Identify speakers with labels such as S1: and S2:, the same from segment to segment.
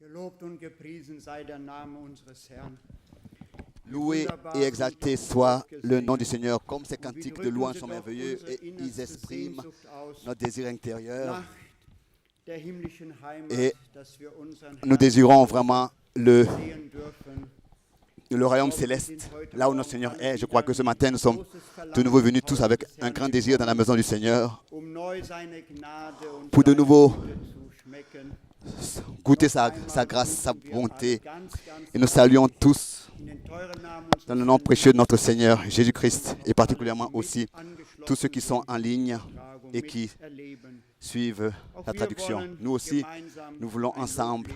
S1: Gelobt und gepriesen sei der Name unseres Herrn.
S2: Loué et exalté soit le nom du Seigneur. Comme ces cantiques de louange sont merveilleux et ils expriment notre désir intérieur. Et nous désirons vraiment le royaume céleste, là où notre Seigneur est. Je crois que ce matin, nous sommes de nouveau venus tous avec un grand désir dans la maison du Seigneur pour de nouveau goûter sa grâce, sa bonté. Et nous saluons tous dans le nom précieux de notre Seigneur Jésus-Christ et particulièrement aussi tous ceux qui sont en ligne et qui suivent la traduction. Nous aussi, nous voulons ensemble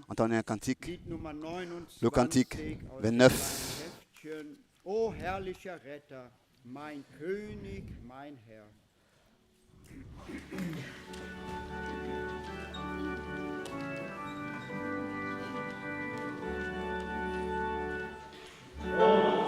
S2: entendre un cantique, le cantique 29.
S1: O herrlicher Retter, mein König, mein Herr.
S3: Und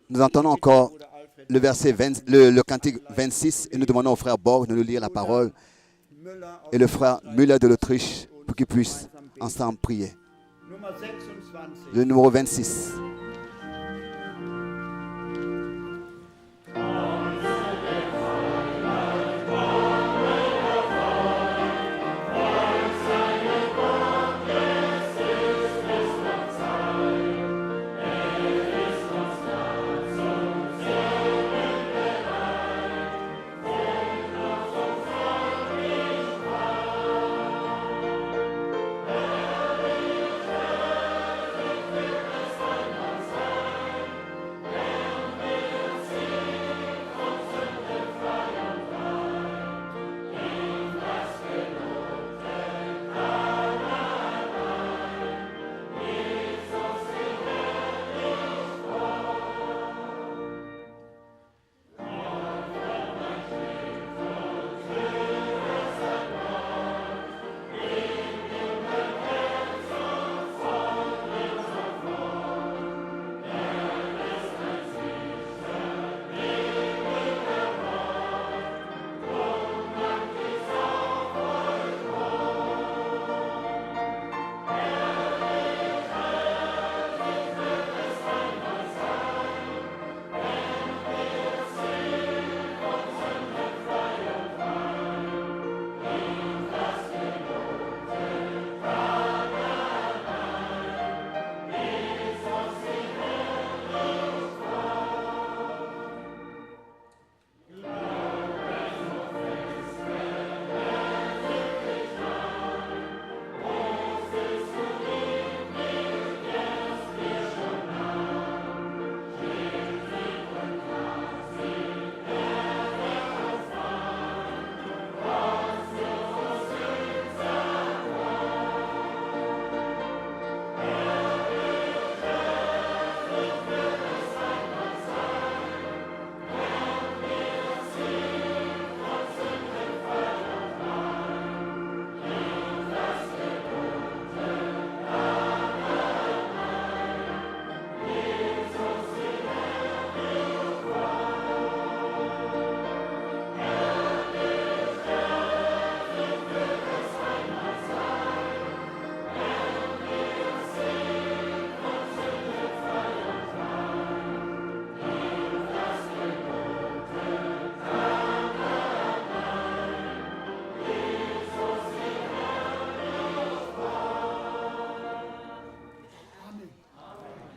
S2: Nous entendons encore le verset 20, le cantique 26 et nous demandons au frère Borg de nous lire la parole et le frère Müller de l'Autriche pour qu'ils puissent ensemble prier. Le numéro 26.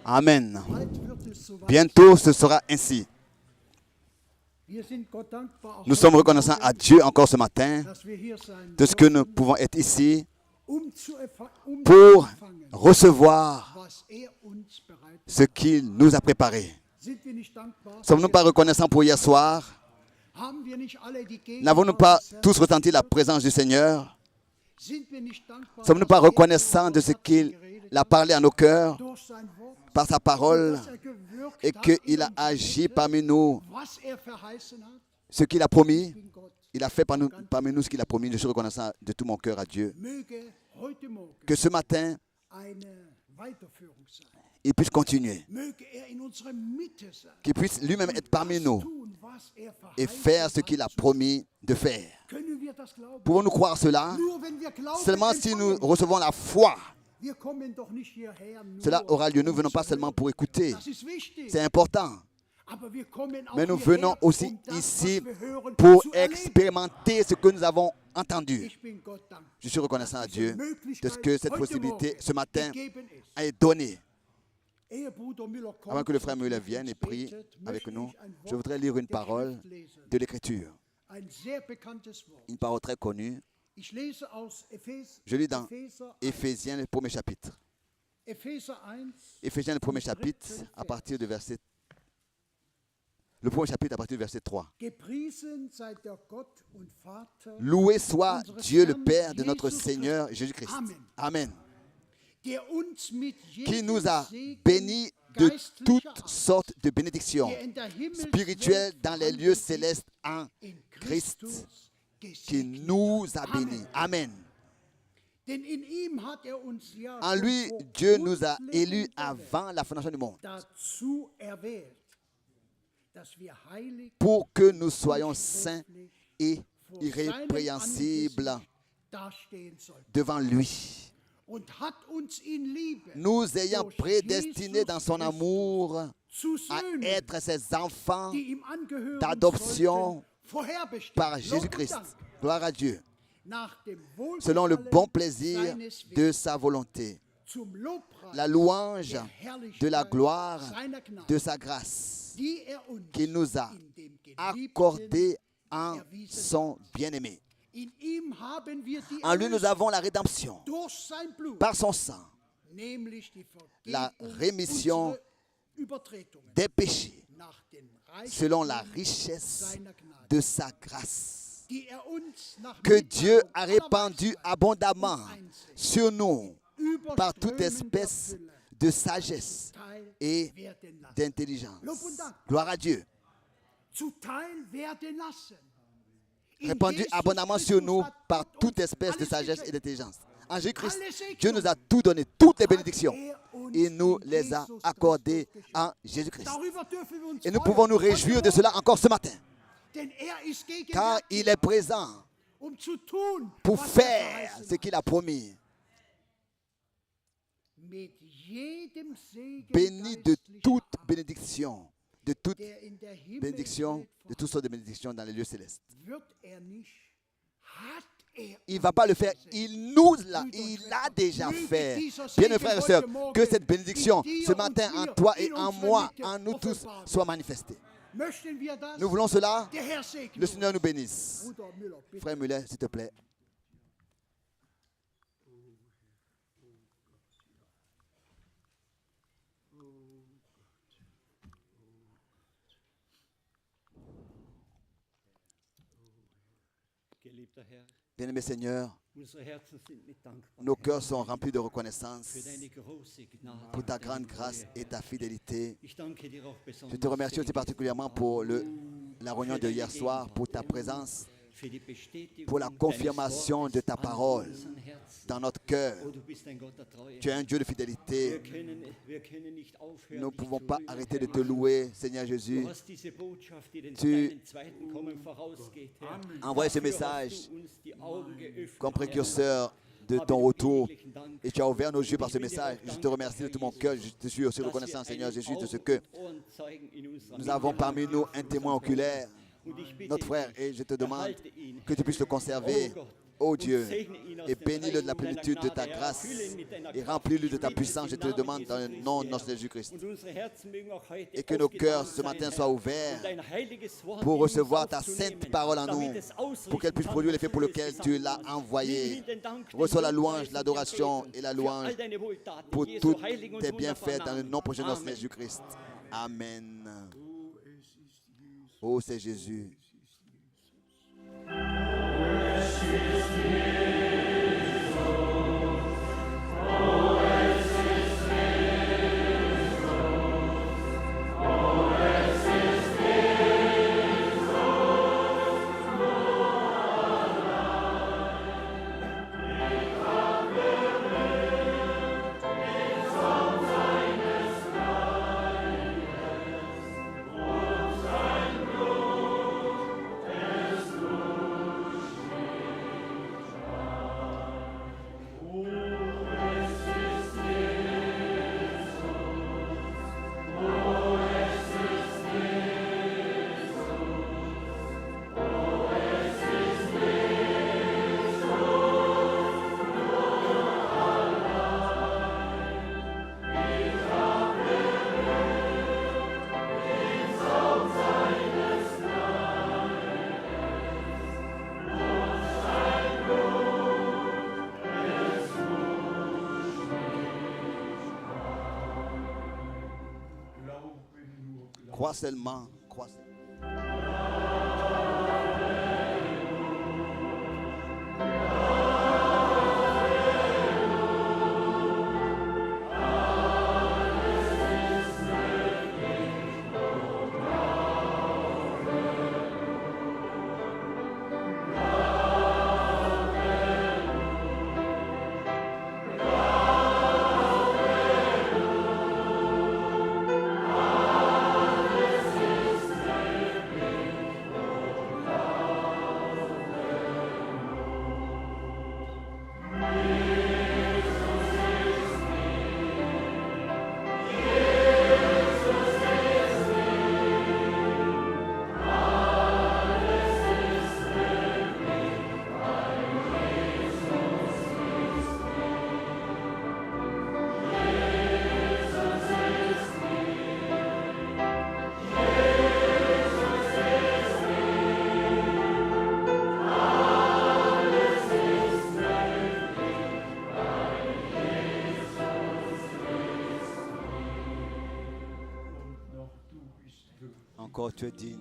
S2: Amen. Bientôt, ce sera ainsi. Nous sommes reconnaissants à Dieu encore ce matin de ce que nous pouvons être ici pour recevoir ce qu'il nous a préparé. Sommes-nous pas reconnaissants pour hier soir? N'avons-nous pas tous ressenti la présence du Seigneur? Sommes-nous pas reconnaissants de ce qu'il a parlé à nos cœurs par sa parole et qu'il a agi parmi nous ce qu'il a promis? Il a fait parmi nous ce qu'il a promis. Je suis reconnaissant de tout mon cœur à Dieu. Que ce matin, il puisse continuer. Qu'il puisse lui-même être parmi nous et faire ce qu'il a promis de faire. Pouvons-nous croire cela? Seulement si nous recevons la foi, cela aura lieu. Nous ne venons pas seulement pour écouter. C'est important. Mais nous venons aussi ici pour expérimenter ce que nous avons entendu. Je suis reconnaissant à Dieu de ce que cette possibilité ce matin est donnée. Avant que le frère Müller vienne et prie avec nous, je voudrais lire une parole de l'Écriture. Une parole très connue. Je lis dans Éphésiens, le premier chapitre. Éphésiens, le premier chapitre, à partir du verset. Le premier chapitre, à partir du verset 3. Loué soit Dieu le Père de notre Seigneur Jésus-Christ. Amen. Qui nous a bénis de toutes sortes de bénédictions spirituelles dans les lieux célestes en Christ, qui nous a bénis. Amen.
S3: Denn in ihm hat uns ja
S2: En
S3: schon
S2: lui,
S3: vor
S2: Dieu nous a
S3: Grundlegung
S2: élus
S3: der Welt
S2: avant la fondation du monde
S3: dazu erwählt, dass wir heilig
S2: pour que nous soyons
S3: und
S2: saints
S3: trefflich
S2: et
S3: vor seinem
S2: irrépréhensibles
S3: Angesicht dastehen sollten.
S2: devant lui.
S3: Und hat uns in Liebe
S2: Nous ayant
S3: durch
S2: prédestinés
S3: Jesus
S2: dans son
S3: Christus
S2: amour
S3: zu
S2: à
S3: Söhnen,
S2: être ses enfants
S3: die ihm angehören
S2: d'adoption
S3: sollten, vorherbestimmt.
S2: par
S3: Lob und
S2: Jésus-Christ.
S3: Dank.
S2: Gloire à Dieu.
S3: Nach dem
S2: Selon le
S3: Wohlgefallen
S2: bon plaisir
S3: seines
S2: de
S3: Willens,
S2: sa volonté.
S3: zum Lobpreis
S2: La louange
S3: der
S2: de la
S3: Herrlichkeit
S2: gloire
S3: seiner Gnade,
S2: de sa grâce
S3: die uns
S2: qu'il nous a
S3: in dem Geliebten
S2: accordée en son bien-aimé.
S3: In ihm haben wir die
S2: En lui, nous
S3: Erlösung
S2: avons la rédemption
S3: durch sein Blut,
S2: par son sang,
S3: nämlich die
S2: la
S3: Vergebung
S2: rémission
S3: unserer Übertretungen
S2: des péchés,
S3: nach den
S2: selon la
S3: Reichtümern
S2: richesse
S3: seiner Gnade,
S2: de sa grâce,
S3: die uns nach
S2: que Dieu
S3: Mitteilung
S2: a
S3: aller
S2: répandu
S3: Weisheit
S2: abondamment
S3: und Einsicht
S2: sur nous par toute
S3: überströmender
S2: espèce
S3: Fülle
S2: de sagesse
S3: zuteil
S2: et
S3: werden lassen.
S2: d'intelligence.
S3: Lob und Dank.
S2: Gloire à Dieu.
S3: Zuteil werden lassen. In
S2: Répandu
S3: Jesus
S2: abondamment
S3: Christus
S2: sur nous
S3: hat
S2: par
S3: Gott
S2: toute
S3: uns
S2: espèce de
S3: alles
S2: sagesse et
S3: geschenkt.
S2: d'intelligence. En Jésus-Christ,
S3: Alle Segnungen
S2: Dieu nous a tout donné, toutes les
S3: hat
S2: bénédictions,
S3: uns
S2: et nous
S3: in
S2: les a
S3: Jesus
S2: accordées
S3: Christus geschenkt.
S2: en Jésus-Christ.
S3: Darüber dürfen wir uns
S2: Et nous
S3: freuen.
S2: pouvons nous réjouir de cela encore ce matin,
S3: Denn er ist
S2: car
S3: gegenwärtig,
S2: il est présent
S3: zu tun,
S2: pour
S3: was er
S2: faire
S3: verheißen
S2: ce
S3: hat.
S2: qu'il a promis.
S3: Mit jedem Segen
S2: Béni de
S3: geistlicher
S2: toute
S3: Art,
S2: bénédiction, de toute
S3: der in der
S2: bénédiction,
S3: Himmelswelt
S2: de toutes sortes de bénédictions dans les lieux célestes.
S3: wird nicht, hat
S2: Il ne va pas le faire, il l'a déjà fait. Bien, mes frères et sœurs, que cette bénédiction ce matin en toi et en moi, en nous tous, soit manifestée.
S3: Möchten wir das?
S2: Nous voulons cela.
S3: Der Herr segne
S2: Le Seigneur nous bénisse.
S3: uns. Bruder Müller, bitte.
S2: Frère Muller, s'il te plaît.
S4: Geliebter Herr,
S2: Bien-aimé Seigneur,
S4: unsere Herzen sind mit Dankbarkeit
S2: nos cœurs sont remplis de reconnaissance
S4: für deine große Gnade.
S2: pour ta
S4: und
S2: grande
S4: deine
S2: grâce
S4: Treue.
S2: et ta fidélité.
S4: Ich danke dir auch
S2: Je te
S4: besonders
S2: remercie
S4: für
S2: aussi
S4: die
S2: particulièrement pour la réunion de hier soir, pour ta présence,
S4: für die Bestätigung
S2: pour la
S4: deines
S2: confirmation
S4: Wortes
S2: de ta
S4: an
S2: parole
S4: unseren Herzen.
S2: dans notre cœur.
S4: Oh, du bist ein Gott der Treue.
S2: Tu es un Dieu de fidélité.
S4: Wir können nicht aufhören,
S2: Nous ne
S4: dich
S2: pouvons
S4: zu
S2: pas
S4: rühmen,
S2: arrêter de
S4: Herr
S2: te
S4: Jesus.
S2: louer, Seigneur Jésus.
S4: Du hast diese Botschaft, die
S2: Tu-
S4: deinem zweiten Kommen vorausgeht, Herr.
S2: Envoie ce
S4: Dafür
S2: message
S4: hast du uns die Augen geöffnet,
S2: comme
S4: Herr.
S2: précurseur de ton retour. Et tu as ouvert nos yeux par ce message. Je te remercie de tout mon cœur. Je te suis aussi reconnaissant, Seigneur Jésus, de ce que nous avons parmi nous un témoin oculaire, notre frère, et je te demande que tu puisses le conserver, ô Dieu, et bénis-le de la plénitude de ta grâce et remplis-le de ta puissance. Je te le demande dans le nom de notre Jésus-Christ. Et que nos cœurs ce matin soient ouverts pour recevoir ta sainte parole en nous, pour qu'elle puisse produire l'effet pour lequel tu l'as envoyé. Reçois la louange, l'adoration et la louange pour tous tes bienfaits dans le nom prochain de notre Seigneur Jésus-Christ. Amen. Oh, c'est Jésus. Crois seulement, crois seulement. Encore tu es digne.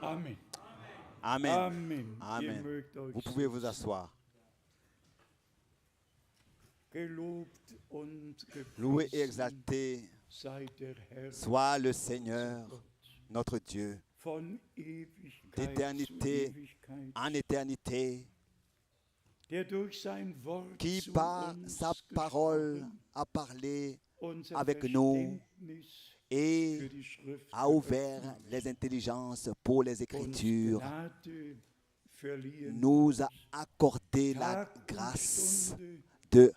S5: Amen.
S2: Amen.
S5: Amen. Ihr
S2: Amen.
S5: mögt euch
S2: Vous pouvez vous asseoir.
S5: Gelobt und
S2: Loué et
S5: gepriesen
S2: exalté
S5: sei der Herr
S2: soit le Seigneur, notre Dieu,
S5: von Ewigkeit
S2: d'éternité
S5: zu Ewigkeit,
S2: en éternité,
S5: der durch sein Wort
S2: qui
S5: zu
S2: par
S5: uns
S2: sa parole
S5: gesprochen,
S2: a parlé
S5: unser
S2: avec nous
S5: Verständnis für
S2: et
S5: die Schrift
S2: a ouvert
S5: geöffnet,
S2: les intelligences pour les
S5: uns
S2: Écritures,
S5: Gnade verliehen
S2: nous a
S5: hat,
S2: accordé la
S5: Tag und
S2: grâce
S5: Stunde,
S2: de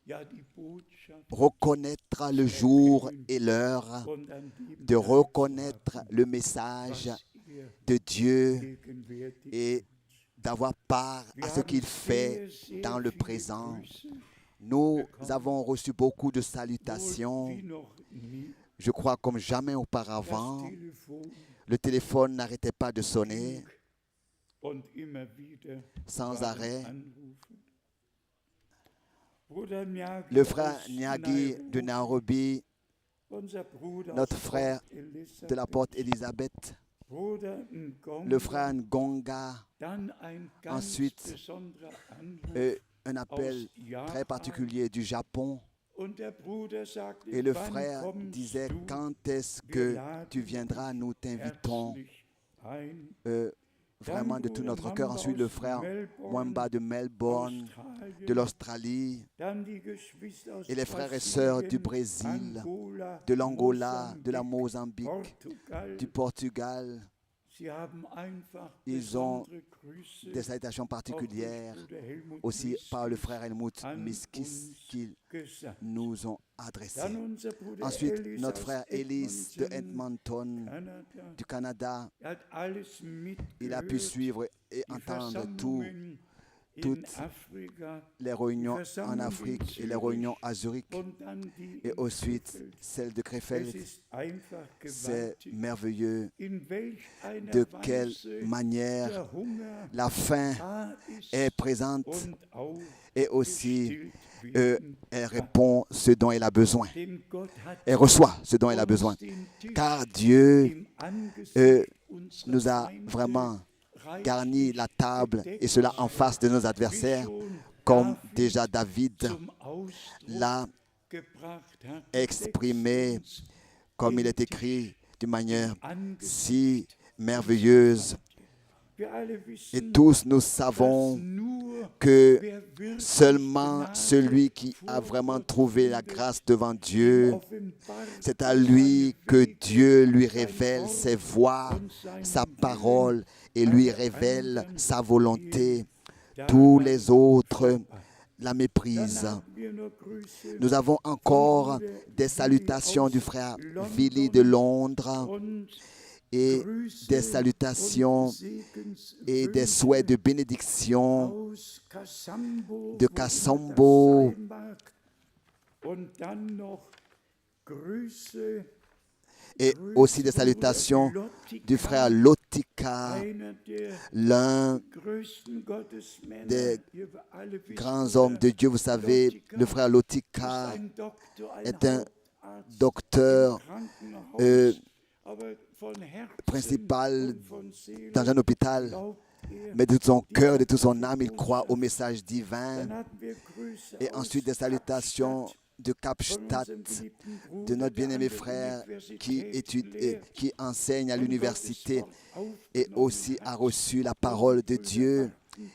S5: ja die Botschaft
S2: reconnaître le jour et l'heure,
S5: und an dem
S2: de
S5: teilzuhaben,
S2: reconnaître le message
S5: was
S2: de Dieu
S5: gegenwärtig
S2: et d'avoir part à ce qu'il fait dans le présent. Nous avons reçu beaucoup de salutations.
S5: wie noch nie.
S2: Je crois comme jamais
S5: Das
S2: auparavant,
S5: Telefon
S2: le téléphone n'arrêtait pas de sonner
S5: ging und immer wieder
S2: sans
S5: waren
S2: arrêt.
S5: Anrufe. Bruder Nyagi
S2: Le frère
S5: aus
S2: Nyagi de Nairobi,
S5: unser Bruder
S2: notre
S5: aus
S2: frère
S5: Port Elizabeth,
S2: de la porte Élisabeth,
S5: Bruder Ngonga,
S2: le frère Ngonga,
S5: dann ein ganz
S2: ensuite,
S5: besonderer Anruf
S2: un appel
S5: aus Japan.
S2: très particulier du Japon.
S5: Und der Bruder sagte,
S2: Et le
S5: wann
S2: frère
S5: kommst
S2: disait,
S5: du
S2: quand est-ce que tu viendras, nous t'invitons
S5: herzlich ein.
S2: vraiment de tout notre cœur. Ensuite, le frère Mwamba de Melbourne, de l'Australie,
S5: Dann die Geschwister aus
S2: et les frères et sœurs du
S5: Brasilien,
S2: Brésil,
S5: Angola,
S2: de l'Angola, de la
S5: Mosambik,
S2: Mozambique,
S5: Portugal.
S2: du Portugal.
S5: Sie haben einfach
S2: Ils ont
S5: besondere Grüße
S2: des salutations particulières
S5: auch durch Bruder Helmut
S2: aussi
S5: Miskis
S2: par le frère Helmut
S5: an
S2: Miskis
S5: uns
S2: qu'ils
S5: gesagt.
S2: nous ont adressées.
S5: Dann unser Bruder
S2: Ensuite,
S5: Ellis
S2: notre
S5: aus
S2: frère Ellis de Edmonton,
S5: Kanada,
S2: du Canada,
S5: hat alles
S2: il a pu
S5: mitgehört,
S2: suivre et
S5: die
S2: entendre tous
S5: Versammlungen in
S2: toutes
S5: Afrika
S2: les réunions en Afrique et les réunions à Zurich.
S5: und dann die
S2: Et
S5: in
S2: ensuite,
S5: Krefeld.
S2: celle de
S5: Es
S2: Krefeld.
S5: ist einfach
S2: C'est
S5: gewaltig,
S2: merveilleux
S5: in welch einer
S2: de quelle
S5: Weise
S2: manière
S5: der Hunger
S2: la faim
S5: da ist
S2: est présente
S5: und auch
S2: et aussi
S5: gestillt werden
S2: elle
S5: kann.
S2: répond ce dont elle a besoin.
S5: Denn Gott hat
S2: Elle reçoit ce dont elle a besoin.
S5: uns den Tisch
S2: Car Dieu
S5: im Angesicht unserer
S2: nous a
S5: Feinde
S2: vraiment
S5: reichlich
S2: garni la table
S5: gedeckt,
S2: et cela en face de nos adversaires,
S5: wie schon
S2: comme
S5: David
S2: déjà David
S5: zum Ausdruck
S2: l'a
S5: gebracht hat.
S2: exprimé,
S5: Deckt uns
S2: comme il
S5: den
S2: est écrit, d'une manière
S5: Angesicht
S2: si merveilleuse.
S5: Wir alle
S2: Et
S5: wissen,
S2: tous nous
S5: dass
S2: savons
S5: nur
S2: que
S5: wer wirklich
S2: seulement
S5: Gnade
S2: celui qui a
S5: vor
S2: vraiment
S5: Gott
S2: trouvé la
S5: findet,
S2: grâce devant Dieu,
S5: offenbart
S2: c'est à
S5: seine
S2: lui que
S5: Wege,
S2: Dieu lui
S5: sein
S2: révèle
S5: Wort
S2: ses voies,
S5: und seinen
S2: sa
S5: Willen.
S2: parole et lui
S5: Alle
S2: révèle
S5: anderen
S2: sa volonté.
S5: gehen
S2: Tous
S5: daran
S2: les autres
S5: vorbei.
S2: la
S5: Dann
S2: méprisent.
S5: haben wir noch Grüße
S2: Nous avons encore des salutations du frère Willy de Londres
S5: und
S2: et
S5: Grüße
S2: des salutations
S5: und
S2: et des
S5: Segenswünsche
S2: souhaits de bénédiction
S5: aus Kasambo,
S2: de
S5: wo immer
S2: Kasambo.
S5: das sein mag. Und dann noch Grüße
S2: et aussi des salutations du frère Lotika,
S5: einer der
S2: l'un
S5: größten Gottesmänner.
S2: des
S5: Wir alle wissen,
S2: grands hommes de Dieu. Vous savez, le frère Lotika
S5: ein Doktor, ein
S2: est un
S5: Hauptarzt
S2: docteur
S5: im Krankenhaus, aber von Herzen
S2: principal
S5: und von Seele
S2: dans un hôpital,
S5: glaubt
S2: mais de tout son cœur, de toute son âme, il croit au message divin.
S5: Dann hatten wir Grüße
S2: Et
S5: aus
S2: ensuite des salutations
S5: Kapstadt,
S2: de Kapstadt, de notre bien-aimé frère qui enseigne à l'université et aussi a reçu la parole de Dieu.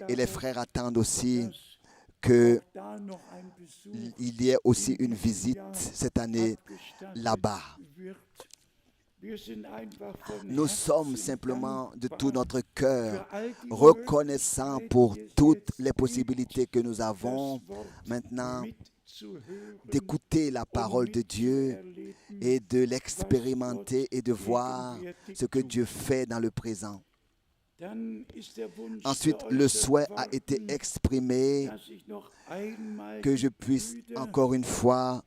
S2: Et les frères attendent aussi qu'il y ait aussi une visite cette année là-bas. Nous sommes simplement de tout notre cœur reconnaissants pour toutes les possibilités que nous avons maintenant d'écouter la parole de Dieu et de l'expérimenter et de voir ce que Dieu fait dans le présent. Ensuite, le souhait a été exprimé que je puisse encore une fois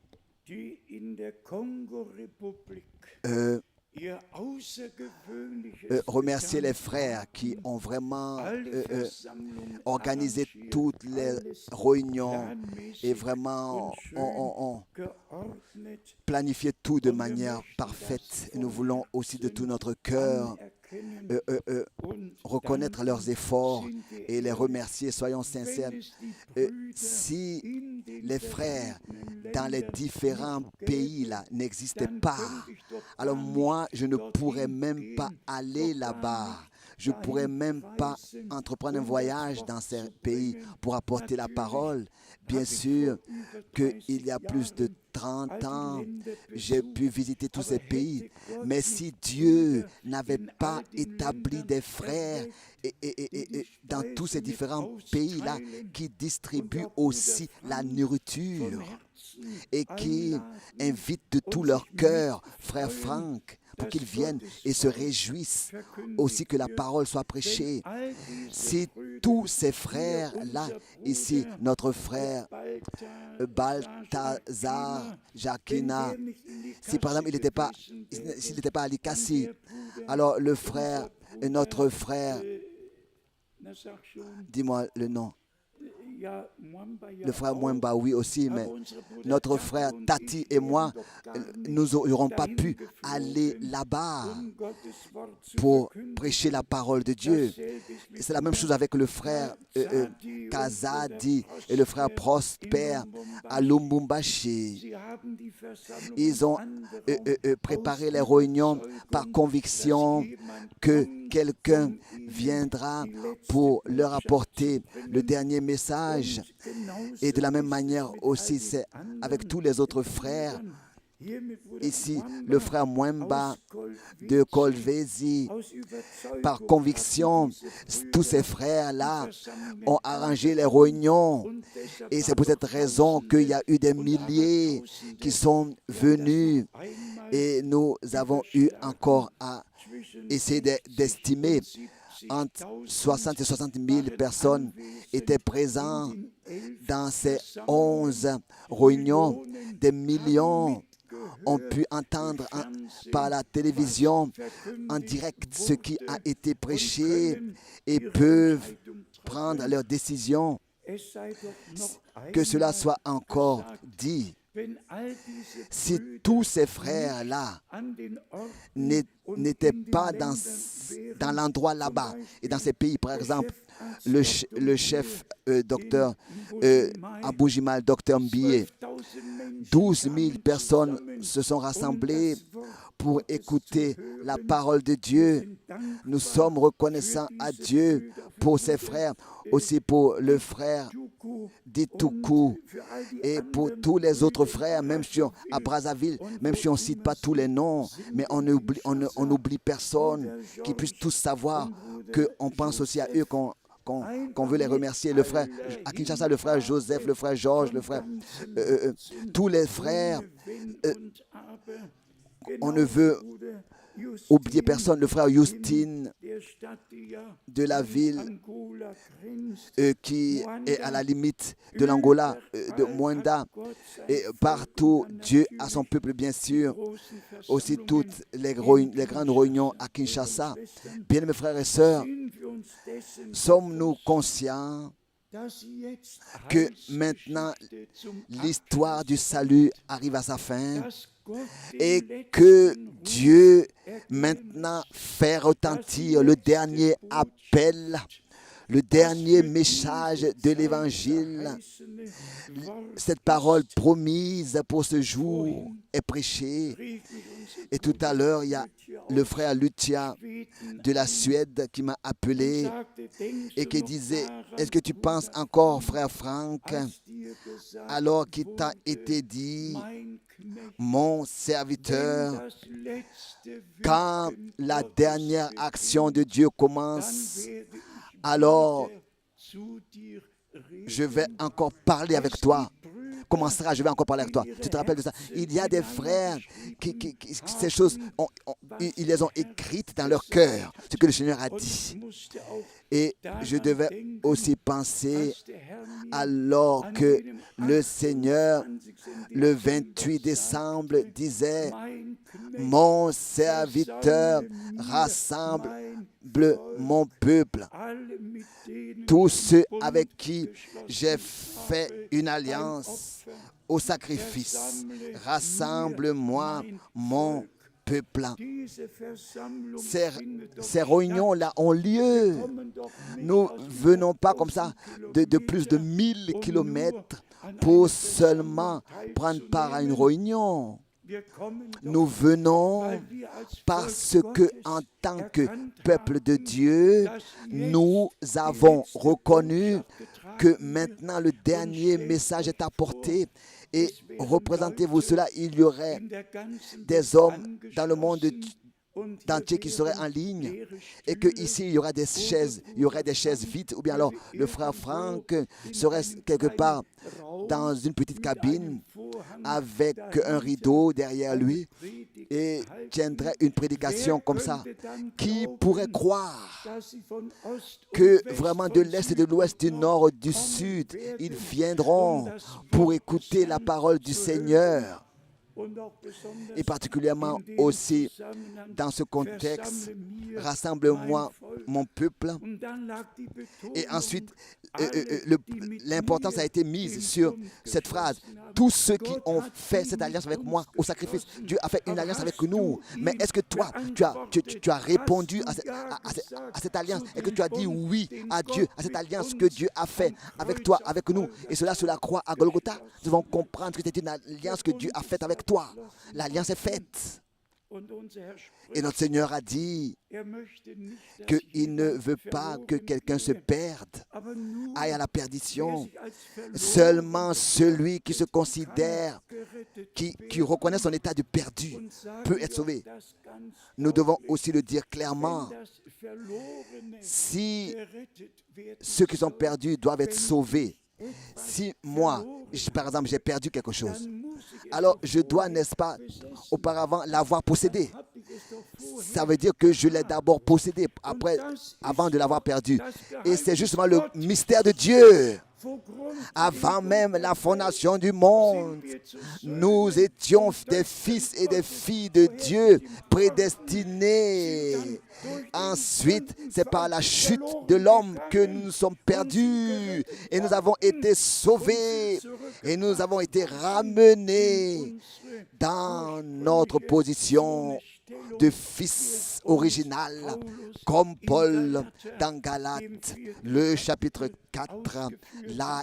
S2: remercier les frères qui ont vraiment organisé toutes les réunions et vraiment ont planifié tout de manière parfaite. Et nous voulons aussi de tout notre cœur reconnaître leurs efforts et les remercier. Soyons sincères. Si les frères dans les différents pays là n'existaient pas, alors moi je ne pourrais même pas aller là-bas. Je ne pourrais même pas entreprendre un voyage dans ces pays pour apporter la parole. Bien sûr qu'il y a plus de 30 ans, j'ai pu visiter tous ces pays. Mais si Dieu n'avait pas établi des frères dans tous ces différents pays-là qui distribuent aussi la nourriture et qui invitent de tout leur cœur, frère Franck, pour qu'ils viennent et se réjouissent aussi que la parole soit prêchée. Si tous ces frères-là, ici, notre frère Balthazar, Jacquina, si par exemple s'il n'était pas à Likassi, alors le frère, notre frère, dis-moi le nom. Le frère Mwemba, oui aussi, mais notre frère Tati et moi, nous n'aurons pas pu aller là-bas pour prêcher la parole de Dieu. C'est la même chose avec le frère Kazadi et le frère Prosper à Lubumbashi. Ils ont préparé les réunions par conviction que quelqu'un viendra pour leur apporter le dernier message. Et de la même manière aussi, c'est avec tous les autres frères. Ici, le frère Mwemba de Kolwezi, par conviction, tous ces frères-là ont arrangé les réunions. Et c'est pour cette raison qu'il y a eu des milliers qui sont venus. Et nous avons eu encore à essayer d'estimer. Entre 60 et 60 000 personnes étaient présentes dans ces 11 réunions. Des millions ont pu entendre par la télévision en direct ce qui a été prêché et peuvent prendre leurs décisions. Que cela soit encore dit. Si tous ces frères-là n'étaient pas dans l'endroit là-bas et dans ces pays, par exemple, le chef docteur Aboujimal, docteur Mbiye, 12 000 personnes se sont rassemblées pour écouter la parole de Dieu. Nous sommes reconnaissants à Dieu pour ses frères, aussi pour le frère d'Ituku et pour tous les autres frères, même si à Brazzaville, même si on ne cite pas tous les noms, mais on n'oublie personne, qui puisse tous savoir qu'on pense aussi à eux, qu'on veut les remercier. Le frère, à Kinshasa, le frère Joseph, le frère Georges, le frère, tous les frères, on ne veut oublier personne. Le frère Justine de la ville qui est à la limite de l'Angola, de Mwenda, et partout, Dieu a son peuple, bien sûr. Aussi toutes les grandes réunions à Kinshasa. Bien, mes frères et sœurs, sommes-nous conscients que maintenant l'histoire du salut arrive à sa fin et que Dieu maintenant fait retentir le dernier appel le dernier message de l'Évangile, cette parole promise pour ce jour est prêchée. Et tout à l'heure, il y a le frère Lucia de la Suède qui m'a appelé et qui disait, est-ce que tu penses encore, frère Franck, alors qu'il t'a été dit, mon serviteur, quand la dernière action de Dieu commence, alors je vais encore parler avec toi. Commencera, je vais encore parler avec toi. Tu te rappelles de ça? Il y a des frères qui ces choses, ils les ont écrites dans leur cœur, ce que le Seigneur a dit. Et je devais aussi penser alors que le Seigneur, le 28 décembre, disait, mon serviteur rassemble mon peuple, tous ceux avec qui j'ai fait une alliance au sacrifice. Rassemble-moi, mon peuple. Ces réunions-là ont lieu. Nous ne venons pas comme ça de plus de 1000 kilomètres pour seulement prendre part à une réunion. Nous venons parce que, en tant que peuple de Dieu, nous avons reconnu que maintenant le dernier message est apporté. Et représentez-vous cela, il y aurait des hommes dans le monde entier qui seraient en ligne et qu'ici il y aura des chaises, vides, ou bien alors le frère Franck serait quelque part dans une petite cabine avec un rideau derrière lui et tiendrait une prédication comme ça. Qui pourrait croire que vraiment de l'Est et de l'Ouest, du Nord et du Sud, ils viendront pour écouter la parole du Seigneur? Et particulièrement aussi dans ce contexte, rassemble-moi mon peuple. Et ensuite, l'importance a été mise sur cette phrase. Tous ceux qui ont fait cette alliance avec moi au sacrifice, Dieu a fait une alliance avec nous. Mais est-ce que toi, tu as répondu à cette alliance? Est-ce que tu as dit oui à Dieu, à cette alliance que Dieu a fait avec toi, avec nous? Et cela sur la croix à Golgotha. Nous devons comprendre que c'est une alliance que Dieu a faite avec toi. L'alliance est faite. Et notre Seigneur a dit qu'il ne veut pas que quelqu'un se perde, aille à la perdition. Seulement celui qui se considère, qui reconnaît son état de perdu, peut être sauvé. Nous devons aussi le dire clairement. Si ceux qui sont perdus doivent être sauvés, si moi, par exemple, j'ai perdu quelque chose, alors je dois, n'est-ce pas, auparavant l'avoir possédé. Ça veut dire que je l'ai d'abord possédé avant de l'avoir perdu. Et c'est justement le mystère de Dieu. Avant même la fondation du monde, nous étions des fils et des filles de Dieu prédestinés. Ensuite, c'est par la chute de l'homme que nous sommes perdus et nous avons été sauvés et nous avons été ramenés dans notre position de fils original, comme Paul dans Galates, le chapitre 4, l'a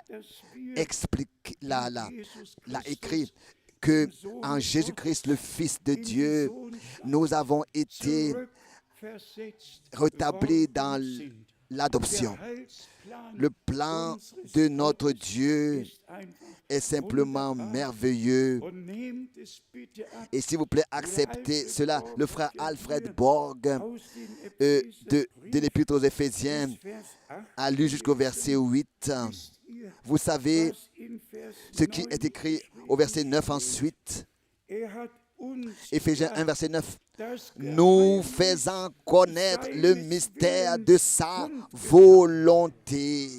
S2: écrit que en Jésus-Christ, le Fils de Dieu, nous avons été rétablis dans l'adoption. Le plan de notre Dieu est simplement merveilleux. Et s'il vous plaît, acceptez cela. Le frère Alfred Borg de l'Épître aux Éphésiens a lu jusqu'au verset 8. Vous savez ce qui est écrit au verset 9 ensuite. Éphésiens 1, verset 9. Nous faisant connaître le mystère de sa volonté.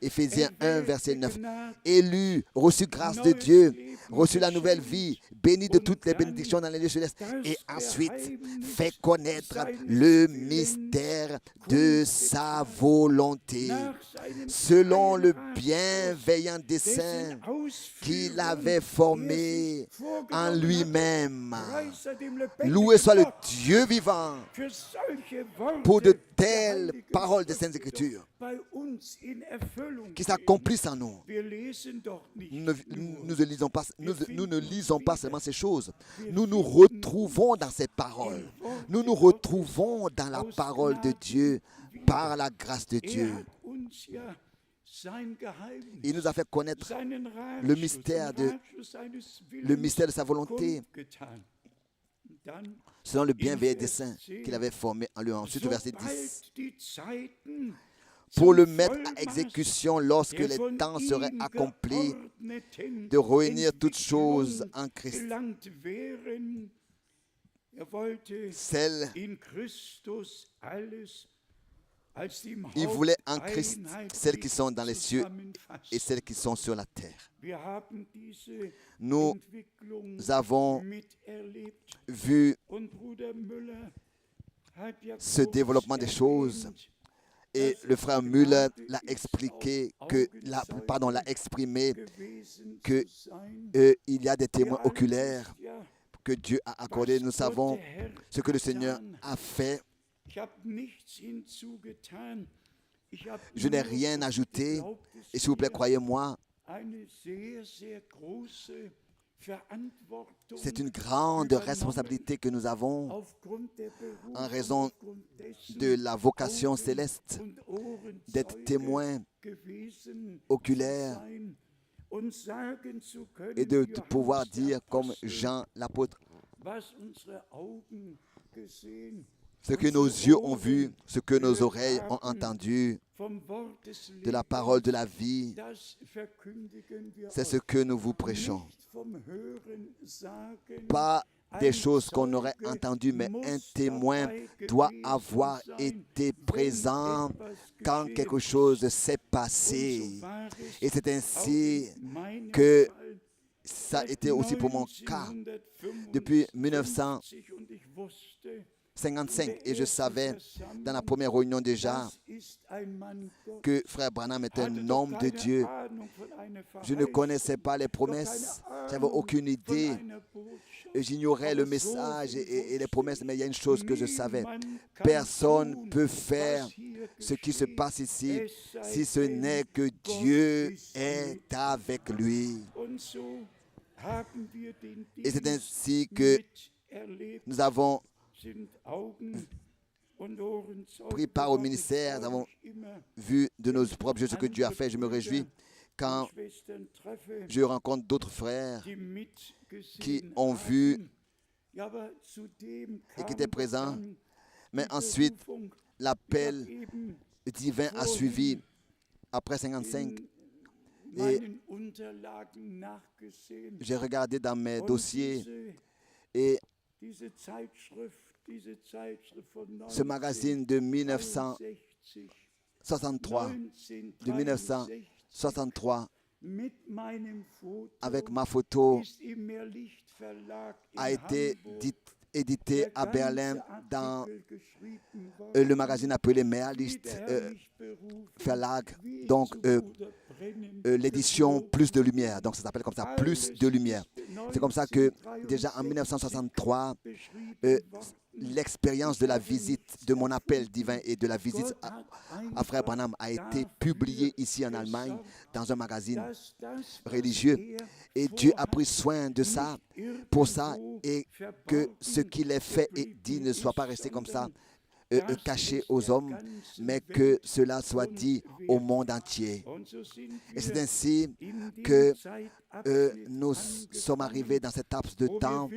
S2: Éphésiens 1, verset 9. Élu, reçu grâce de Dieu, reçu la nouvelle vie, béni de toutes les bénédictions dans les lieux célestes. Et ensuite, fait connaître le mystère de sa volonté, selon le bienveillant dessein qu'il avait formé en lui-même. Loué soit le Dieu vivant pour de telles paroles des Saintes Écritures.
S5: uns in Erfüllung
S2: qui
S5: gehen.
S2: s'accomplissent en nous.
S5: Wir lesen doch nicht
S2: Nous ne lisons pas seulement ces choses. Nous nous retrouvons dans ces paroles. Nous nous retrouvons dans la parole de Dieu par la grâce de Dieu.
S5: hat uns ja sein Geheimnis,
S2: Il nous a fait connaître
S5: seinen Ratschluss,
S2: le mystère
S5: den
S2: de-
S5: Ratschluss seines
S2: le
S5: Willens
S2: mystère de sa volonté
S5: kundgetan. Dann,
S2: selon le bienveillant dessein qu'il avait formé en lui. Ensuite, au verset 10.
S5: sobald die Zeiten
S2: Pour le
S5: zum
S2: mettre à
S5: Vollmaß
S2: exécution lorsque
S5: der
S2: les
S5: von
S2: temps seraient
S5: ihm
S2: accomplis,
S5: geordneten
S2: de réunir toutes choses
S5: Entwicklung
S2: en Christ,
S5: gelangt wären. Wollte
S2: celles
S5: in Christus alles als die im
S2: il voulait en
S5: Haupt
S2: Christ
S5: einheitlich
S2: celles qui sont dans les cieux
S5: zusammenfassen.
S2: et celles qui sont sur la terre.
S5: Wir haben diese
S2: Nous
S5: Entwicklung
S2: avons
S5: miterlebt
S2: vu
S5: und Bruder Müller hat ja
S2: ce
S5: kurz
S2: développement des choses
S5: erwähnt,
S2: et le frère Müller l'a expliqué, l'a exprimé
S5: gewesen
S2: que
S5: zu sein.
S2: il y a des témoins oculaires
S5: Ja,
S2: que Dieu a accordés. Nous savons
S5: Gott der Herr
S2: ce que le Seigneur
S5: getan
S2: a fait.
S5: Ich habe nichts hinzugetan. Ich habe
S2: Je n'ai
S5: nur,
S2: rien ajouté.
S5: glaubt es
S2: Et s'il vous plaît,
S5: mir,
S2: croyez-moi,
S5: eine sehr, sehr große Verantwortung
S2: c'est une grande responsabilité que nous avons
S5: aufgrund der Berufung,
S2: en raison
S5: aufgrund dessen
S2: de la vocation
S5: Augen-
S2: céleste
S5: und Ohrenzeuge
S2: d'être témoin
S5: gewesen
S2: oculaire
S5: zu sein und sagen zu können,
S2: et de
S5: wie
S2: pouvoir
S5: Johannes der
S2: dire comme
S5: Apostel,
S2: Jean l'apôtre,
S5: was unsere Augen gesehen,
S2: ce que nos yeux ont vu, ce que nos oreilles ont entendu
S5: vom Wort des
S2: de la parole de la vie,
S5: das verkündigen wir
S2: c'est ce
S5: euch.
S2: que nous vous prêchons.
S5: Nicht vom Hören sagen,
S2: Pas des
S5: ein
S2: choses qu'on aurait
S5: Zeuge
S2: entendues, mais
S5: muss
S2: un témoin
S5: dabei
S2: doit
S5: gewesen
S2: avoir
S5: sein,
S2: été
S5: wenn
S2: présent
S5: etwas
S2: quand
S5: geschehen
S2: quelque
S5: ist.
S2: chose s'est
S5: Und
S2: passé.
S5: so war es
S2: Et c'est
S5: auch
S2: ainsi
S5: in meinem
S2: que
S5: Fall
S2: ça a
S5: seit
S2: été aussi pour mon cas.
S5: 1955
S2: Depuis 1955,
S5: und ich wusste,
S2: et je savais dans la première réunion déjà
S5: das ist ein Mann Gottes.
S2: que Frère Branham est un
S5: Hatte doch
S2: homme de
S5: keine
S2: Dieu.
S5: Ahnung von einer
S2: Je ne
S5: Verheißung,
S2: connaissais pas les
S5: doch
S2: promesses,
S5: keine
S2: j'avais
S5: Ahnung
S2: aucune idée.
S5: von einer Botschaft.
S2: J'ignorais le
S5: Aber so
S2: message
S5: viel
S2: et les
S5: wusste
S2: promesses, mais il y a une chose que je savais.
S5: niemand kann
S2: Personne
S5: tun,
S2: peut faire
S5: was hier
S2: ce qui se
S5: geschieht,
S2: passe ici
S5: es sei
S2: si ce
S5: denn,
S2: n'est que
S5: Gott
S2: Dieu
S5: ist
S2: est
S5: mit
S2: avec lui.
S5: Und so haben wir den
S2: Et c'est
S5: Dienst
S2: ainsi que
S5: miterlebt,
S2: nous avons
S5: sind Augen und Ohrenzeuge
S2: pris part au
S5: geworden.
S2: ministère,
S5: Ich
S2: nous avons
S5: freue mich immer,
S2: vu de nos propres yeux ce que Dieu a fait. Je me réjouis quand
S5: Schwestern treffe,
S2: je rencontre d'autres frères
S5: die
S2: qui
S5: mitgesehen
S2: ont vu
S5: haben. Ja, aber zudem
S2: et qui
S5: kam
S2: étaient présents.
S5: dann
S2: Mais
S5: die
S2: ensuite,
S5: Berufung. Ich
S2: l'appel
S5: habe eben
S2: divin a suivi après 55.
S5: in meinen Unterlagen nachgesehen.
S2: J'ai regardé dans mes
S5: Und
S2: dossiers
S5: diese
S2: et
S5: diese Zeitschrift von
S2: ce magazine de
S5: 1963,
S2: 1963
S5: mit meinem Foto
S2: avec ma photo
S5: ist im Mehrlicht Verlag in
S2: a été
S5: Hamburg
S2: édité
S5: der
S2: à
S5: ganze
S2: Berlin dans
S5: Artikel geschrieben worden,
S2: le magazine appelé
S5: wie
S2: Mehrlicht
S5: der Herr mich berufen,
S2: Verlag,
S5: wie ich
S2: donc
S5: zu Bruder Brennan
S2: l'édition
S5: geflogen
S2: Plus de Lumière. Donc ça s'appelle comme ça, Plus de Lumière. C'est comme ça que déjà en 1963, l'expérience de la visite, de mon appel divin et de la visite à Frère Branham a été publiée ici en Allemagne dans un magazine religieux. Et Dieu a pris soin de ça, pour ça, et que ce qu'il ait fait et dit ne soit pas resté comme ça, caché aux hommes, mais que cela soit dit au monde entier. Et c'est ainsi que nous sommes arrivés dans cet laps de temps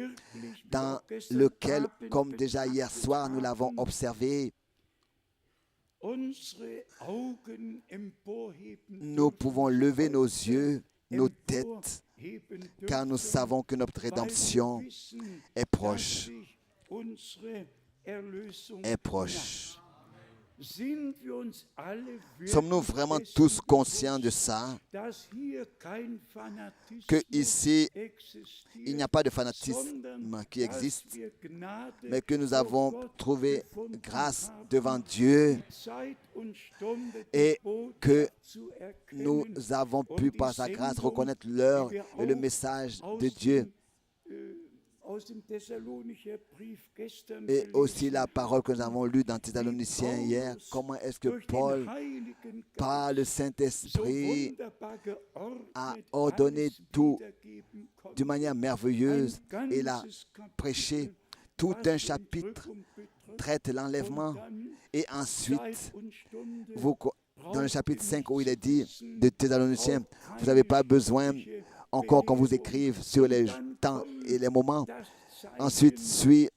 S2: dans lequel, comme déjà hier soir, nous l'avons observé, nous pouvons lever nos yeux, nos têtes, car nous savons que notre rédemption est proche. Est proche. Sommes-nous vraiment tous conscients de ça, que ici, il n'y a pas de fanatisme qui existe, mais que nous avons trouvé grâce devant Dieu et que nous avons pu, par sa grâce, reconnaître l'heure et le message de Dieu. Et aussi la parole que nous avons lue dans Thessaloniciens hier, comment est-ce que Paul, par le Saint-Esprit, a ordonné tout d'une manière merveilleuse et l'a prêché. Tout un chapitre traite l'enlèvement. Et ensuite, dans le chapitre 5 où il est dit de Thessaloniciens, vous n'avez pas besoin encore qu'on vous écrive sur les temps et les moments. Ensuite suit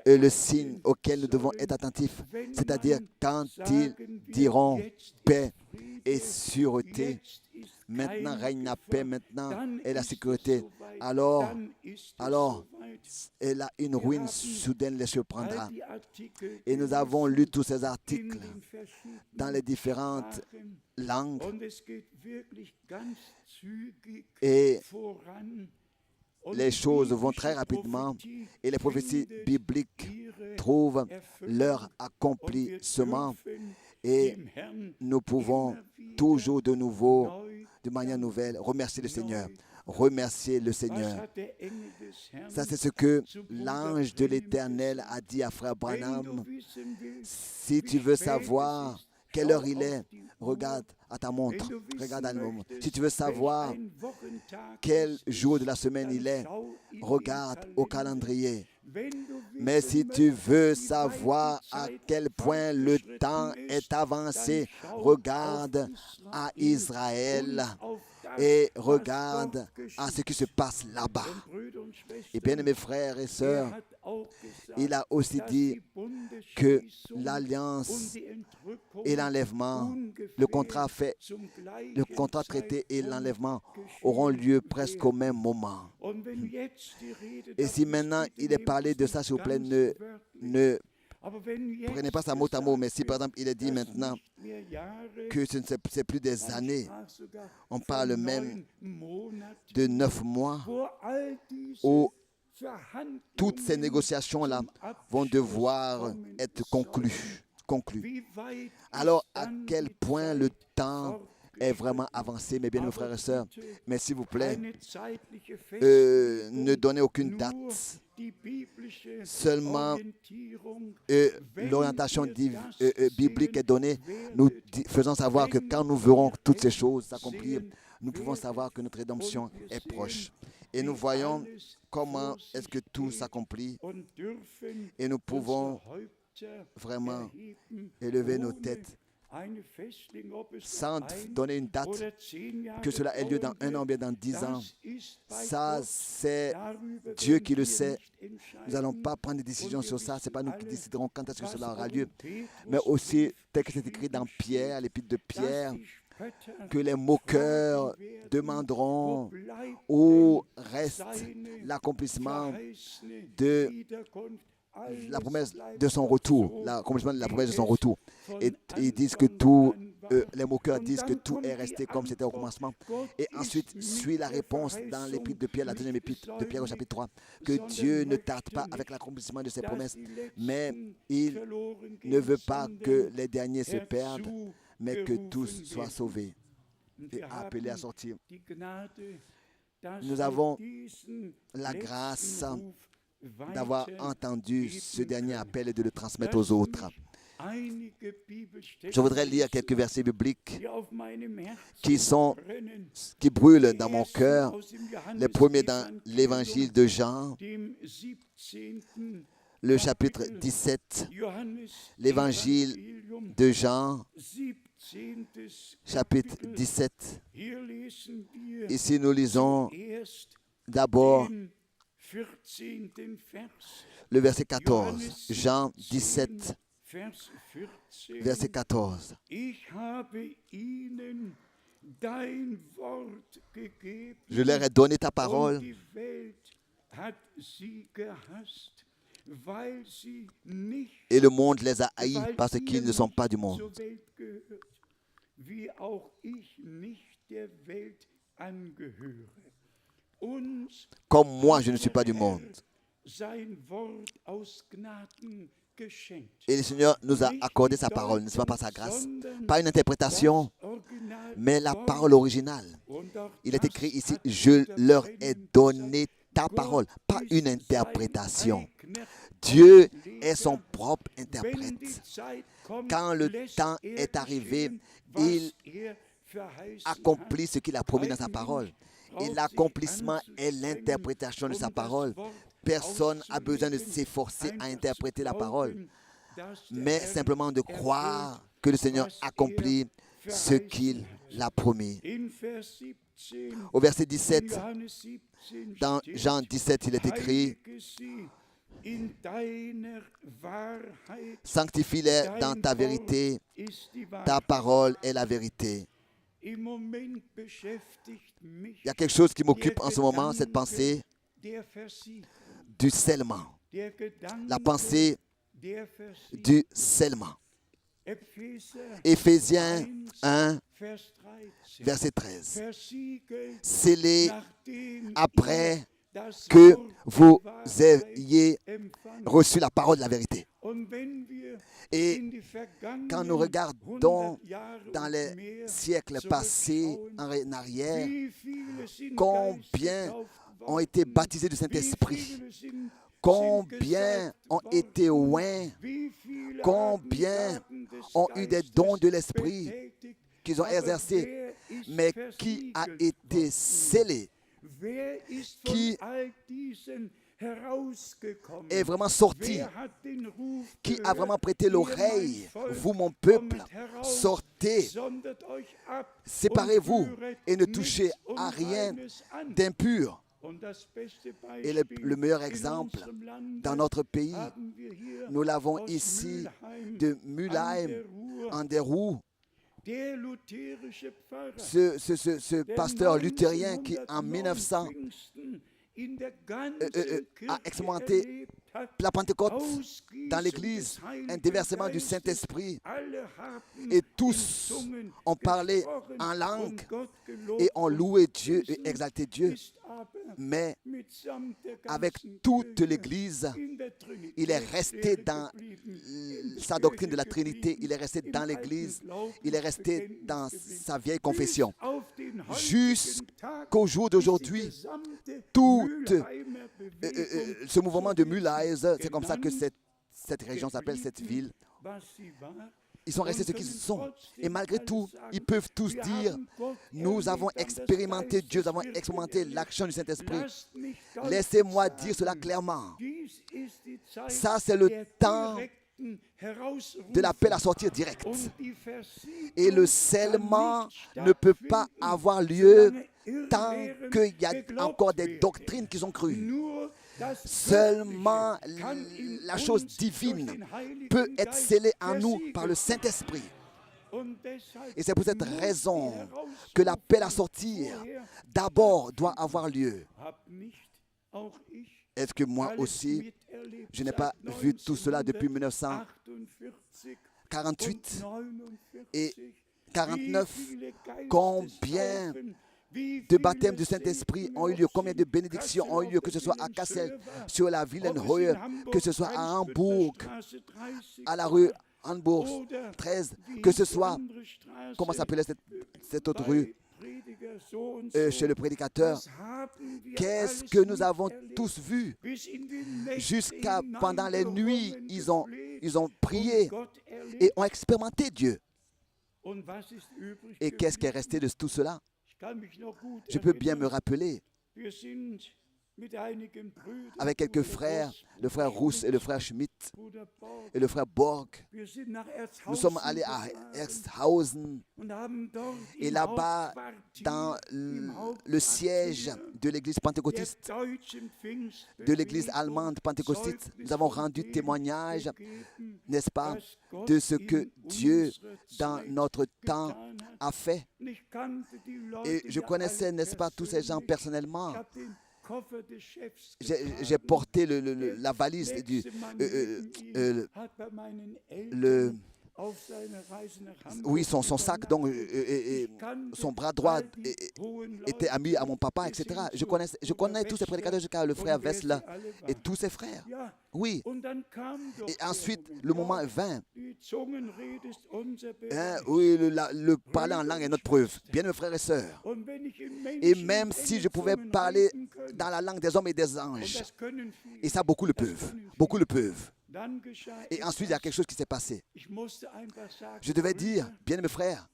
S2: le signe auquel nous devons être attentifs, c'est-à-dire quand ils diront paix et sûreté. Maintenant règne la paix, maintenant est la sécurité. Alors, et là, une ruine soudaine les surprendra. Et nous avons lu tous ces articles dans les différentes langues. Et les choses vont très rapidement et les prophéties bibliques trouvent leur accomplissement. Et nous pouvons toujours de nouveau, de manière nouvelle, remercier le Seigneur. Remercier le Seigneur. Ça, c'est ce que l'ange de l'Éternel a dit à Frère Branham. Si tu veux savoir quelle heure il est, regarde à ta montre. Regarde à la montre. Si tu veux savoir quel jour de la semaine il est, regarde au calendrier. Mais si tu veux savoir à quel point le temps est avancé, regarde à Israël et regarde à ce qui se passe là-bas. Et bien, mes frères et sœurs, il a aussi dit que l'alliance et l'enlèvement, le contrat traité et l'enlèvement auront lieu presque au même moment. Et si maintenant il est parlé de ça, s'il vous plaît, ne prenez pas ça mot à mot, mais si par exemple il est dit maintenant que ce n'est plus des années, on parle même de 9 mois où toutes ces négociations-là vont devoir être conclues. Alors, à quel point le temps est vraiment avancé, mes bien-aimés frères et sœurs. Mais s'il vous plaît, ne donnez aucune date. Seulement, l'orientation biblique est donnée. Nous faisons savoir que quand nous verrons toutes ces choses s'accomplir, nous pouvons savoir que notre rédemption est proche. Et nous voyons comment est-ce que tout s'accomplit. Et nous pouvons vraiment élever nos têtes sans donner une date, que cela ait lieu dans 1 an ou bien dans 10 ans. Ça, c'est Dieu qui le sait. Nous n'allons pas prendre des décisions sur ça. Ce n'est pas nous qui déciderons quand est-ce que cela aura lieu. Mais aussi, tel que c'est écrit dans Pierre, l'épître de Pierre, que les moqueurs demanderont où reste l'accomplissement de la promesse de son retour, l'accomplissement de la promesse de son retour. Et ils disent que les moqueurs disent que tout est resté comme c'était au commencement. Et ensuite suit la réponse dans l'épître de Pierre, la deuxième épître de Pierre au chapitre 3, que Dieu ne tarde pas avec l'accomplissement de ses promesses, mais il ne veut pas que les derniers se perdent, mais que tous soient sauvés et appelés à sortir. Nous avons la grâce d'avoir entendu ce dernier appel et de le transmettre aux autres. Je voudrais lire quelques versets bibliques qui brûlent dans mon cœur. Les premiers dans l'évangile de Jean, le chapitre 17, l'évangile de Jean, chapitre 17. Ici, nous lisons d'abord le verset 14. Jean 17, verset 14. Je leur ai donné ta parole et le monde les a haïs parce qu'ils ne sont pas du monde. Comme moi, je ne suis pas du monde. Et le Seigneur nous a accordé sa parole, n'est-ce pas, par sa grâce. Pas une interprétation, mais la parole originale. Il est écrit ici, je leur ai donné ta parole, pas une interprétation. Dieu est son propre interprète. Quand le temps est arrivé, il accomplit ce qu'il a promis dans sa parole. Et l'accomplissement est l'interprétation de sa parole. Personne n'a besoin de s'efforcer à interpréter la parole, mais simplement de croire que le Seigneur accomplit ce qu'il a promis. Au verset 17, dans Jean 17, il est écrit: sanctifie-les dans ta vérité, ta parole est la vérité. Il y a quelque chose qui m'occupe en ce moment, cette pensée du scellement. La pensée du scellement. Éphésiens 1, verset 13. Scellés après que vous ayez reçu la parole de la vérité. Et quand nous regardons dans les siècles passés en arrière, combien ont été baptisés du Saint-Esprit, combien ont été oints, combien ont eu des dons de l'Esprit qu'ils ont exercés, mais qui a été scellé, qui est vraiment sorti, qui a vraiment prêté l'oreille. Vous, mon peuple, sortez, séparez-vous et ne touchez à rien d'impur. Et le meilleur exemple dans notre pays, nous l'avons ici de Mülheim en Ruhr. Ce pasteur luthérien qui en 1900 a expérimenté la Pentecôte dans l'Église, un déversement du Saint-Esprit, et tous ont parlé en langue et ont loué Dieu et exalté Dieu. Mais avec toute l'Église, il est resté dans sa doctrine de la Trinité, il est resté dans l'Église, il est resté dans sa vieille confession. Jusqu'au jour d'aujourd'hui, tout ce mouvement de Mülheim, c'est comme ça que cette région s'appelle, cette ville, ils sont restés ce qu'ils sont. Et malgré tout, ils peuvent tous dire: nous avons expérimenté Dieu, nous avons expérimenté l'action du Saint-Esprit. Laissez-moi dire cela clairement. Ça, c'est le temps de l'appel à sortir direct. Et le scellement ne peut pas avoir lieu tant qu'il y a encore des doctrines qui sont crues. Seulement la chose divine peut être scellée en nous par le Saint-Esprit. Et c'est pour cette raison que l'appel à sortir d'abord doit avoir lieu. Est-ce que moi aussi, je n'ai pas vu tout cela depuis 1948 et 49? Combien de baptêmes du Saint-Esprit ont eu lieu, combien de bénédictions ont eu lieu, que ce soit à Kassel, sur la Wilhelmshöhe, que ce soit à Hambourg, à la rue Hambourg 13, que ce soit, comment s'appelait cette autre rue, chez le prédicateur. Qu'est-ce que nous avons tous vu? Jusqu'à pendant les nuits, ils ont prié et ont expérimenté Dieu. Et qu'est-ce qui est resté de tout cela? Je peux bien me rappeler, avec quelques frères, le frère Rousse et le frère Schmidt et le frère Borg, nous sommes allés à Erzhausen, et là-bas, dans le siège de l'église pentecôtiste, de l'église allemande pentecôtiste, nous avons rendu témoignage, n'est-ce pas, de ce que Dieu, dans notre temps, a fait. Et je connaissais, n'est-ce pas, tous ces gens personnellement. J'ai porté la valise oui, son sac, donc son bras droit était ami à mon papa, etc. Je connais tous ces prédicateurs jusqu'à le frère Wessler et tous ses frères. Oui. Et ensuite, le moment vint. Oui, le parler en langue est notre preuve. Bien, mes frères et sœurs. Et même si je pouvais parler dans la langue des hommes et des anges, et ça, beaucoup le peuvent. Beaucoup le peuvent. Et ensuite, il y a quelque chose qui s'est passé. Je devais dire, bien, mes frères,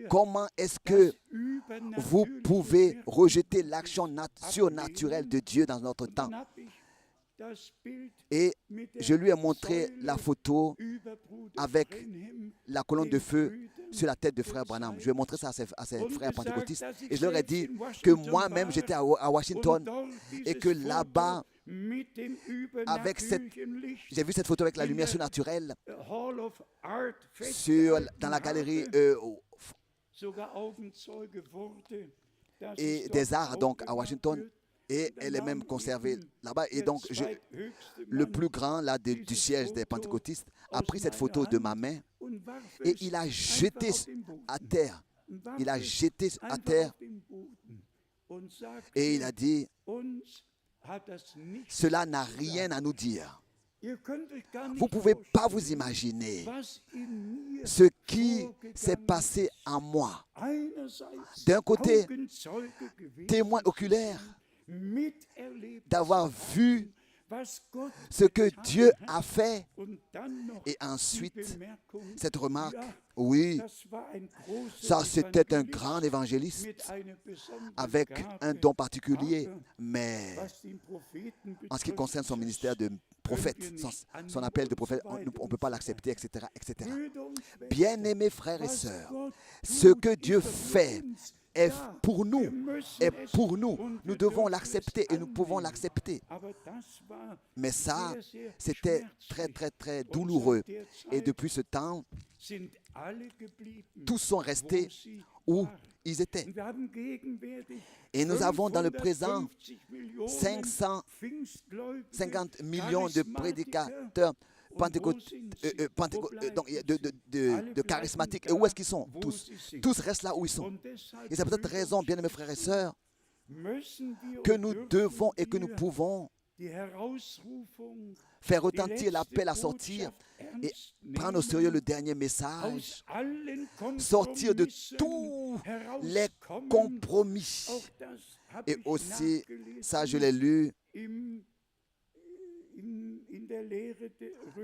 S2: comment est-ce que vous pouvez rejeter l'action surnaturelle de Dieu dans notre temps? Et je lui ai montré la photo avec la colonne de feu sur la tête de frère Branham. Je lui ai montré ça à ses frères pentecôtistes. Et je leur ai dit que moi-même, j'étais à Washington et que là-bas, j'ai vu cette photo avec la lumière surnaturelle dans la galerie et des arts donc à Washington. Et elle est même conservée là-bas. Et donc, le plus grand là, du siège des pentecôtistes a pris cette photo de ma main et il a jeté à terre. Il a jeté à terre et il a dit, cela n'a rien à nous dire. Vous ne pouvez pas vous imaginer ce qui s'est passé en moi. D'un côté, témoin oculaire, d'avoir vu ce que Dieu a fait. Et ensuite, cette remarque, oui, ça c'était un grand évangéliste avec un don particulier, mais en ce qui concerne son ministère de prophète, son appel de prophète, on ne peut pas l'accepter, etc., etc. Bien-aimés frères et sœurs, ce que Dieu fait est pour nous, Nous devons l'accepter et nous pouvons l'accepter. Mais ça, c'était très, très, très douloureux. Et depuis ce temps, tous sont restés où ils étaient. Et nous avons dans le présent 550 millions de prédicateurs de charismatiques. Et où est-ce qu'ils sont? Tous restent là où ils sont. Et c'est peut-être raison, bien mes frères et sœurs, que nous devons et que nous pouvons faire retentir l'appel à sortir et prendre au sérieux le dernier message, sortir de tous les compromis. Et aussi, ça je l'ai lu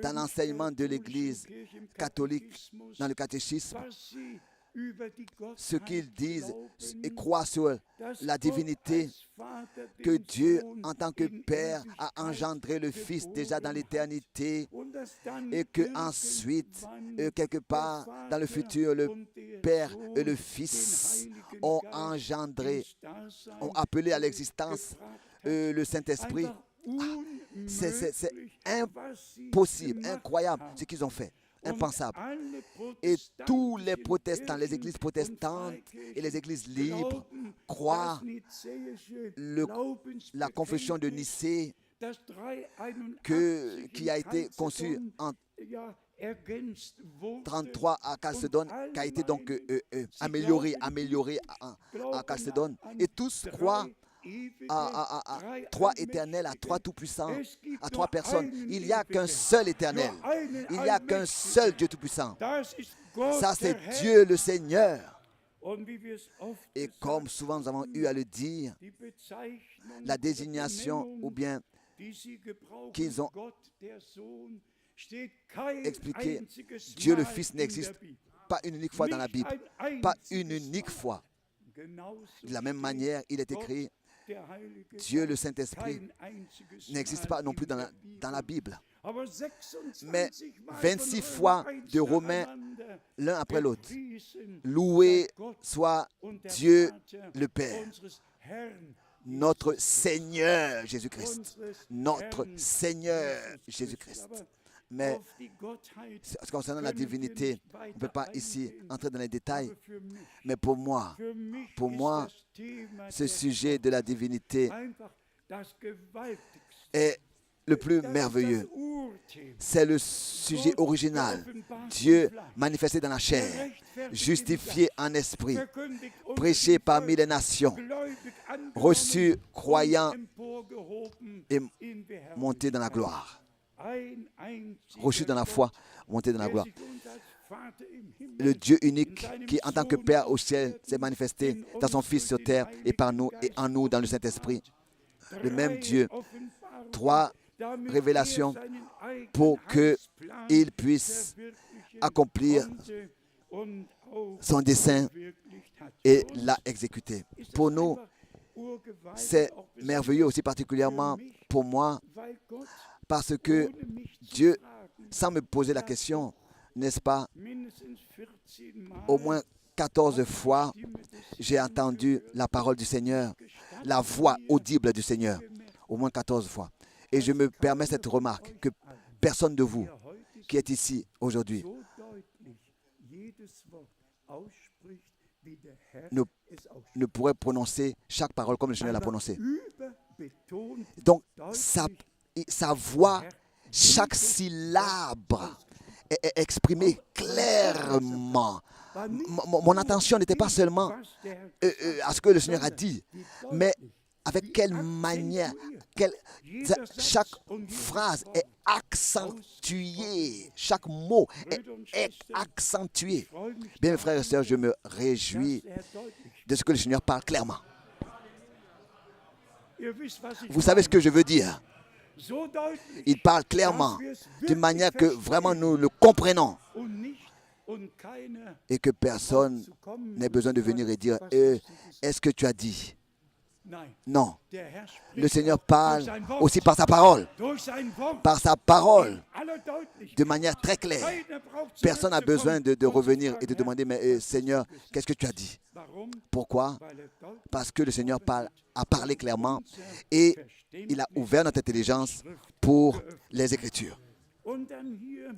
S2: dans l'enseignement de l'Église catholique, dans le catéchisme, ce qu'ils disent et croient sur la divinité, que Dieu, en tant que Père, a engendré le Fils déjà dans l'éternité et que ensuite, quelque part dans le futur, le Père et le Fils ont engendré, ont appelé à l'existence le Saint-Esprit. C'est impossible, incroyable ce qu'ils ont fait. Impensable. Et tous les protestants, les églises protestantes et les églises libres croient la confession de Nicée qui a été conçue en 33 à Chalcédoine, qui a été donc améliorée à Chalcédoine. Et tous croient à trois éternels, à trois tout-puissants, à trois personnes. Il n'y a qu'un seul éternel. Il n'y a qu'un seul Dieu tout-puissant. Ça, c'est Dieu le Seigneur. Et comme souvent nous avons eu à le dire, la désignation ou bien qu'ils ont expliqué, Dieu le Fils n'existe pas une unique fois dans la Bible. Pas une unique fois. De la même manière, il est écrit, Dieu le Saint-Esprit n'existe pas non plus dans la Bible. Mais 26 fois de Romains, l'un après l'autre. Loué soit Dieu le Père, notre Seigneur Jésus-Christ. Notre Seigneur Jésus-Christ. Mais concernant la divinité, on ne peut pas ici entrer dans les détails. Mais pour moi, ce sujet de la divinité est le plus merveilleux. C'est le sujet original. Dieu manifesté dans la chair, justifié en esprit, prêché parmi les nations, reçu, croyant et monté dans la gloire. Reçu dans la foi, monté dans la gloire. Le Dieu unique qui, en tant que Père au ciel, s'est manifesté dans son Fils sur terre et par nous et en nous dans le Saint-Esprit. Le même Dieu, 3 révélations pour qu'il puisse accomplir son dessein et l'a exécuté. Pour nous, c'est merveilleux aussi particulièrement pour moi parce que Dieu, sans me poser la question, n'est-ce pas, au moins 14 fois, j'ai entendu la parole du Seigneur, la voix audible du Seigneur, au moins 14 fois. Et je me permets cette remarque, que personne de vous qui est ici aujourd'hui ne pourrait prononcer chaque parole comme le Seigneur l'a prononcée. Donc, sa voix, chaque syllabe est exprimée clairement. Mon attention n'était pas seulement à ce que le Seigneur a dit, mais avec quelle manière, chaque phrase est accentuée, chaque mot est accentué. Bien, mes frères et sœurs, je me réjouis de ce que le Seigneur parle clairement. Vous savez ce que je veux dire? Il parle clairement, d'une manière que vraiment nous le comprenons. Et que personne n'ait besoin de venir et dire est-ce que tu as dit? Non. Le Seigneur parle aussi par sa parole. Par sa parole. De manière très claire. Personne n'a besoin de revenir et de demander mais Seigneur, qu'est-ce que tu as dit? Pourquoi? Parce que le Seigneur a parlé clairement et il a ouvert notre intelligence pour les Écritures.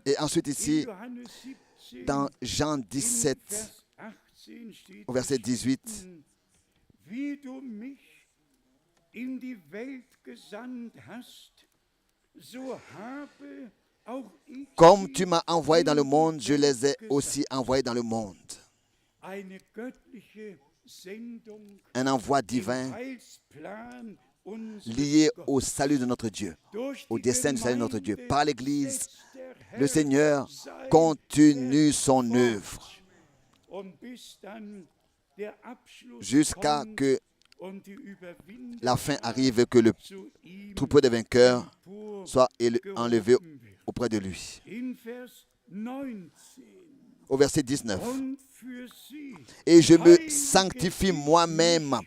S2: Et ensuite ici, dans Jean 17, au verset 18, comme tu m'as envoyé dans le monde, je les ai aussi envoyés dans le monde. Un envoi divin lié au salut de notre Dieu, au dessein du salut de notre Dieu. Par l'Église, le Seigneur continue son œuvre jusqu'à que la fin arrive et que le troupeau des vainqueurs soit enlevé auprès de lui. Au verset 19. Et je me sanctifie moi-même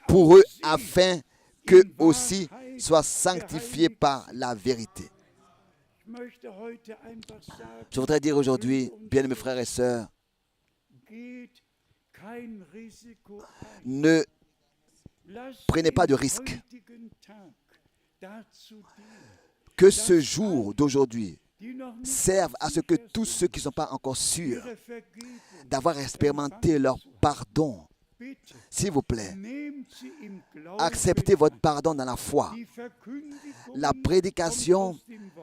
S2: pour eux afin qu'eux aussi soient sanctifiés par la vérité. Je voudrais dire aujourd'hui, bien mes frères et sœurs, ne prenez pas de risque. Que ce jour d'aujourd'hui serve à ce que tous ceux qui ne sont pas encore sûrs d'avoir expérimenté leur pardon, s'il vous plaît, acceptez votre pardon dans la foi. La prédication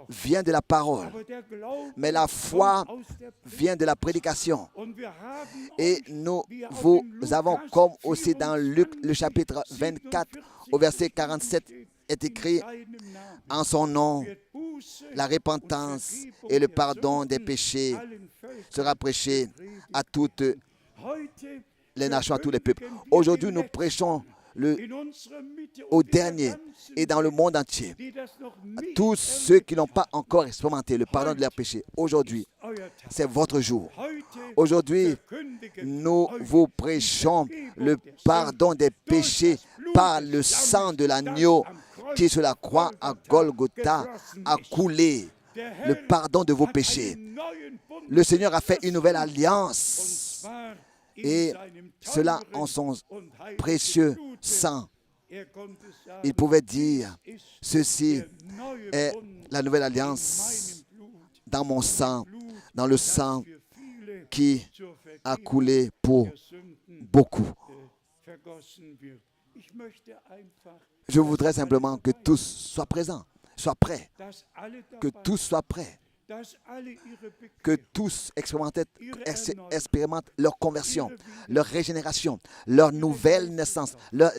S2: vient de la parole, mais la foi vient de la prédication. Et nous vous avons, comme aussi dans Luc, le chapitre 24, au verset 47, est écrit, en son nom, la repentance et le pardon des péchés sera prêché à toutes les nations, à tous les peuples. Aujourd'hui, nous prêchons au dernier et dans le monde entier. À tous ceux qui n'ont pas encore expérimenté le pardon de leurs péchés. Aujourd'hui, c'est votre jour. Aujourd'hui, nous vous prêchons le pardon des péchés par le sang de l'agneau qui sur la croix à Golgotha a coulé. Le pardon de vos péchés. Le Seigneur a fait une nouvelle alliance. Et cela en son précieux sang. Il pouvait dire, ceci est la nouvelle alliance dans mon sang, dans le sang qui a coulé pour beaucoup.
S5: Ich möchte einfach,
S2: Je voudrais simplement que tous soient présents, soient prêts,
S5: dass alle
S2: que
S5: dabei
S2: tous soient prêts,
S5: dass alle ihre
S2: que
S5: Bekehrung,
S2: tous expérimentent leur conversion, leur régénération, leur nouvelle naissance, leur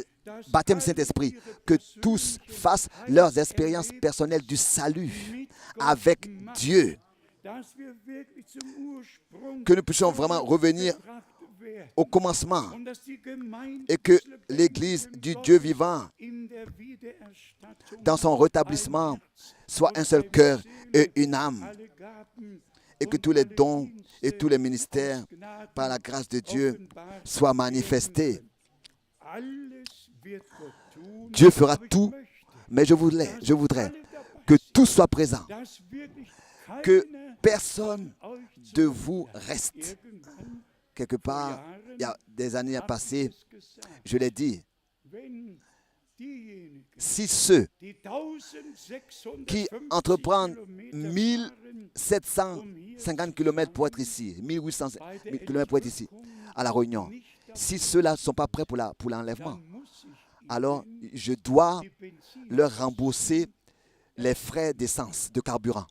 S2: baptême Saint-Esprit, que tous fassent leurs expériences personnelles du salut avec Dieu,
S5: dass wir wirklich zum Ursprung
S2: que nous puissions vraiment revenir
S5: gebracht werden
S2: au commencement
S5: und dass die Gemeinde
S2: et que
S5: des lebendigen
S2: l'Église du
S5: Gottes
S2: Dieu vivant,
S5: in der Wiedererstattung
S2: dans son rétablissement, soit un seul cœur et une âme,
S5: alle Gaben
S2: et que tous les dons et tous les ministères, par la grâce de Dieu, soient manifestés.
S5: alles wird Gott tun.
S2: Dieu fera
S5: Aber ich
S2: tout,
S5: möchte,
S2: mais je voudrais
S5: alle dabei
S2: que
S5: sind,
S2: tous soient présents,
S5: dass wirklich
S2: que
S5: keiner
S2: personne
S5: von euch
S2: de
S5: zu
S2: vous reste.
S5: irgendwann
S2: Quelque part, il y a des années à passer,
S5: es gesagt,
S2: je l'ai dit,
S5: wenn diejenigen,
S2: si ceux
S5: die 1650
S2: qui entreprennent
S5: Kilometer fahren,
S2: 1750 km pour être ici, 1800 km pour être ici, à La Réunion, si ceux-là ne sont pas prêts pour l'enlèvement,
S5: dann muss ich
S2: alors je dois
S5: die Benzin,
S2: leur rembourser les frais d'essence, de carburant.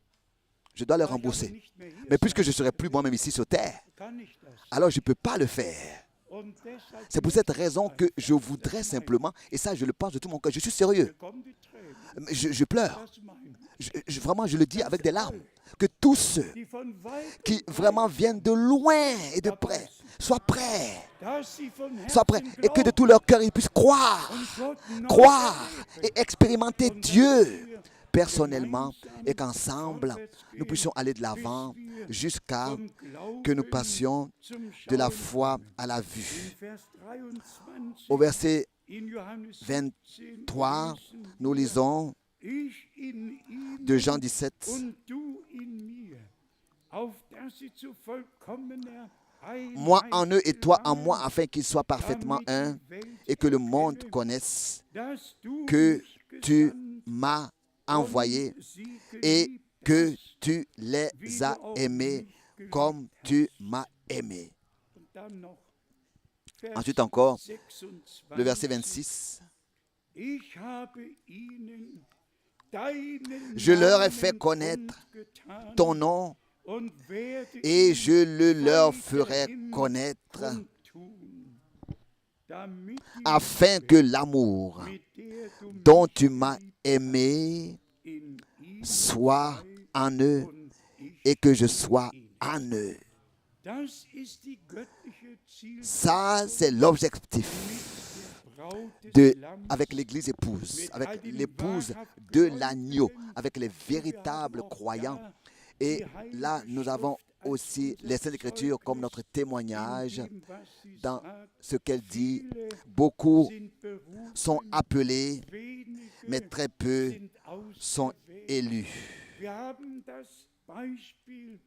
S2: Je dois leur
S5: da ich aber
S2: rembourser.
S5: nicht mehr hier
S2: Mais puisque
S5: sein
S2: je ne serai plus moi-même ici sur terre,
S5: kann ich das.
S2: alors je ne peux pas le faire.
S5: Und deshalb
S2: C'est pour cette raison que je voudrais simplement, et ça je le pense de tout mon cœur, je suis sérieux,
S5: kommen die Tränen,
S2: je pleure,
S5: das meine
S2: vraiment je le dis avec des larmes, que tous ceux
S5: die von weit
S2: qui vraiment viennent de loin et de près soient prêts,
S5: dass sie von
S2: soient prêts,
S5: Herzen
S2: et que de
S5: glauben
S2: tout leur cœur ils puissent croire,
S5: Gott neu
S2: croire
S5: erleben.
S2: et expérimenter
S5: Und dass
S2: Dieu
S5: wir
S2: personnellement
S5: gemeinsam
S2: et qu'ensemble
S5: vorwärts
S2: nous
S5: gehen,
S2: puissions aller de l'avant
S5: bis wir
S2: jusqu'à
S5: vom
S2: que nous
S5: Glauben
S2: passions
S5: zum
S2: de la
S5: Schauen
S2: foi
S5: kommen.
S2: à la vue.
S5: In Vers 23
S2: Au verset
S5: in Johannes
S2: 23,
S5: 17
S2: nous lisons
S5: Ich in ihnen
S2: de Jean 17,
S5: und du in mir, auf dass sie zu vollkommener
S2: moi
S5: Einheit
S2: en eux et toi en
S5: gelangen,
S2: moi, afin qu'ils soient parfaitement
S5: damit die
S2: un
S5: Welt
S2: et que le monde
S5: erkenne,
S2: connaisse
S5: dass du
S2: que
S5: mich
S2: tu
S5: gesandt
S2: m'as envoyé
S5: und sie
S2: et
S5: geliebt
S2: que
S5: hast,
S2: tu les
S5: wie du
S2: as
S5: auch
S2: aimés
S5: mich geliebt
S2: comme tu
S5: hast.
S2: m'as aimé.
S5: Und dann noch Vers
S2: Ensuite encore,
S5: 26.
S2: le verset 26.
S5: Ich habe ihnen deinen
S2: Je leur ai
S5: Namen
S2: fait connaître
S5: kundgetan
S2: ton nom
S5: und werde
S2: et
S5: ihn
S2: je le leur ferai
S5: weiterhin
S2: connaître
S5: kundtun, damit die
S2: afin que l'amour
S5: mit der du
S2: dont
S5: mich
S2: tu m'as
S5: geliebt
S2: aimé
S5: in ihnen
S2: soit
S5: sei
S2: en eux
S5: und ich
S2: et que je
S5: in
S2: sois
S5: ihnen.
S2: en eux.
S5: Das ist die göttliche
S2: Ça, c'est l'objectif
S5: Braut des
S2: de,
S5: Lammes,
S2: avec l'église épouse, avec l'épouse de l'agneau, avec les véritables croyants. Et là, nous avons aussi les Saintes Écritures comme notre témoignage
S5: in dem, was sie
S2: dans
S5: sagt.
S2: ce qu'elle dit.
S5: Viele
S2: Beaucoup
S5: sind berufen,
S2: sont appelés,
S5: wenige
S2: mais très peu
S5: sind
S2: sont
S5: auserwählt.
S2: élus.
S5: Wir haben das Beispiel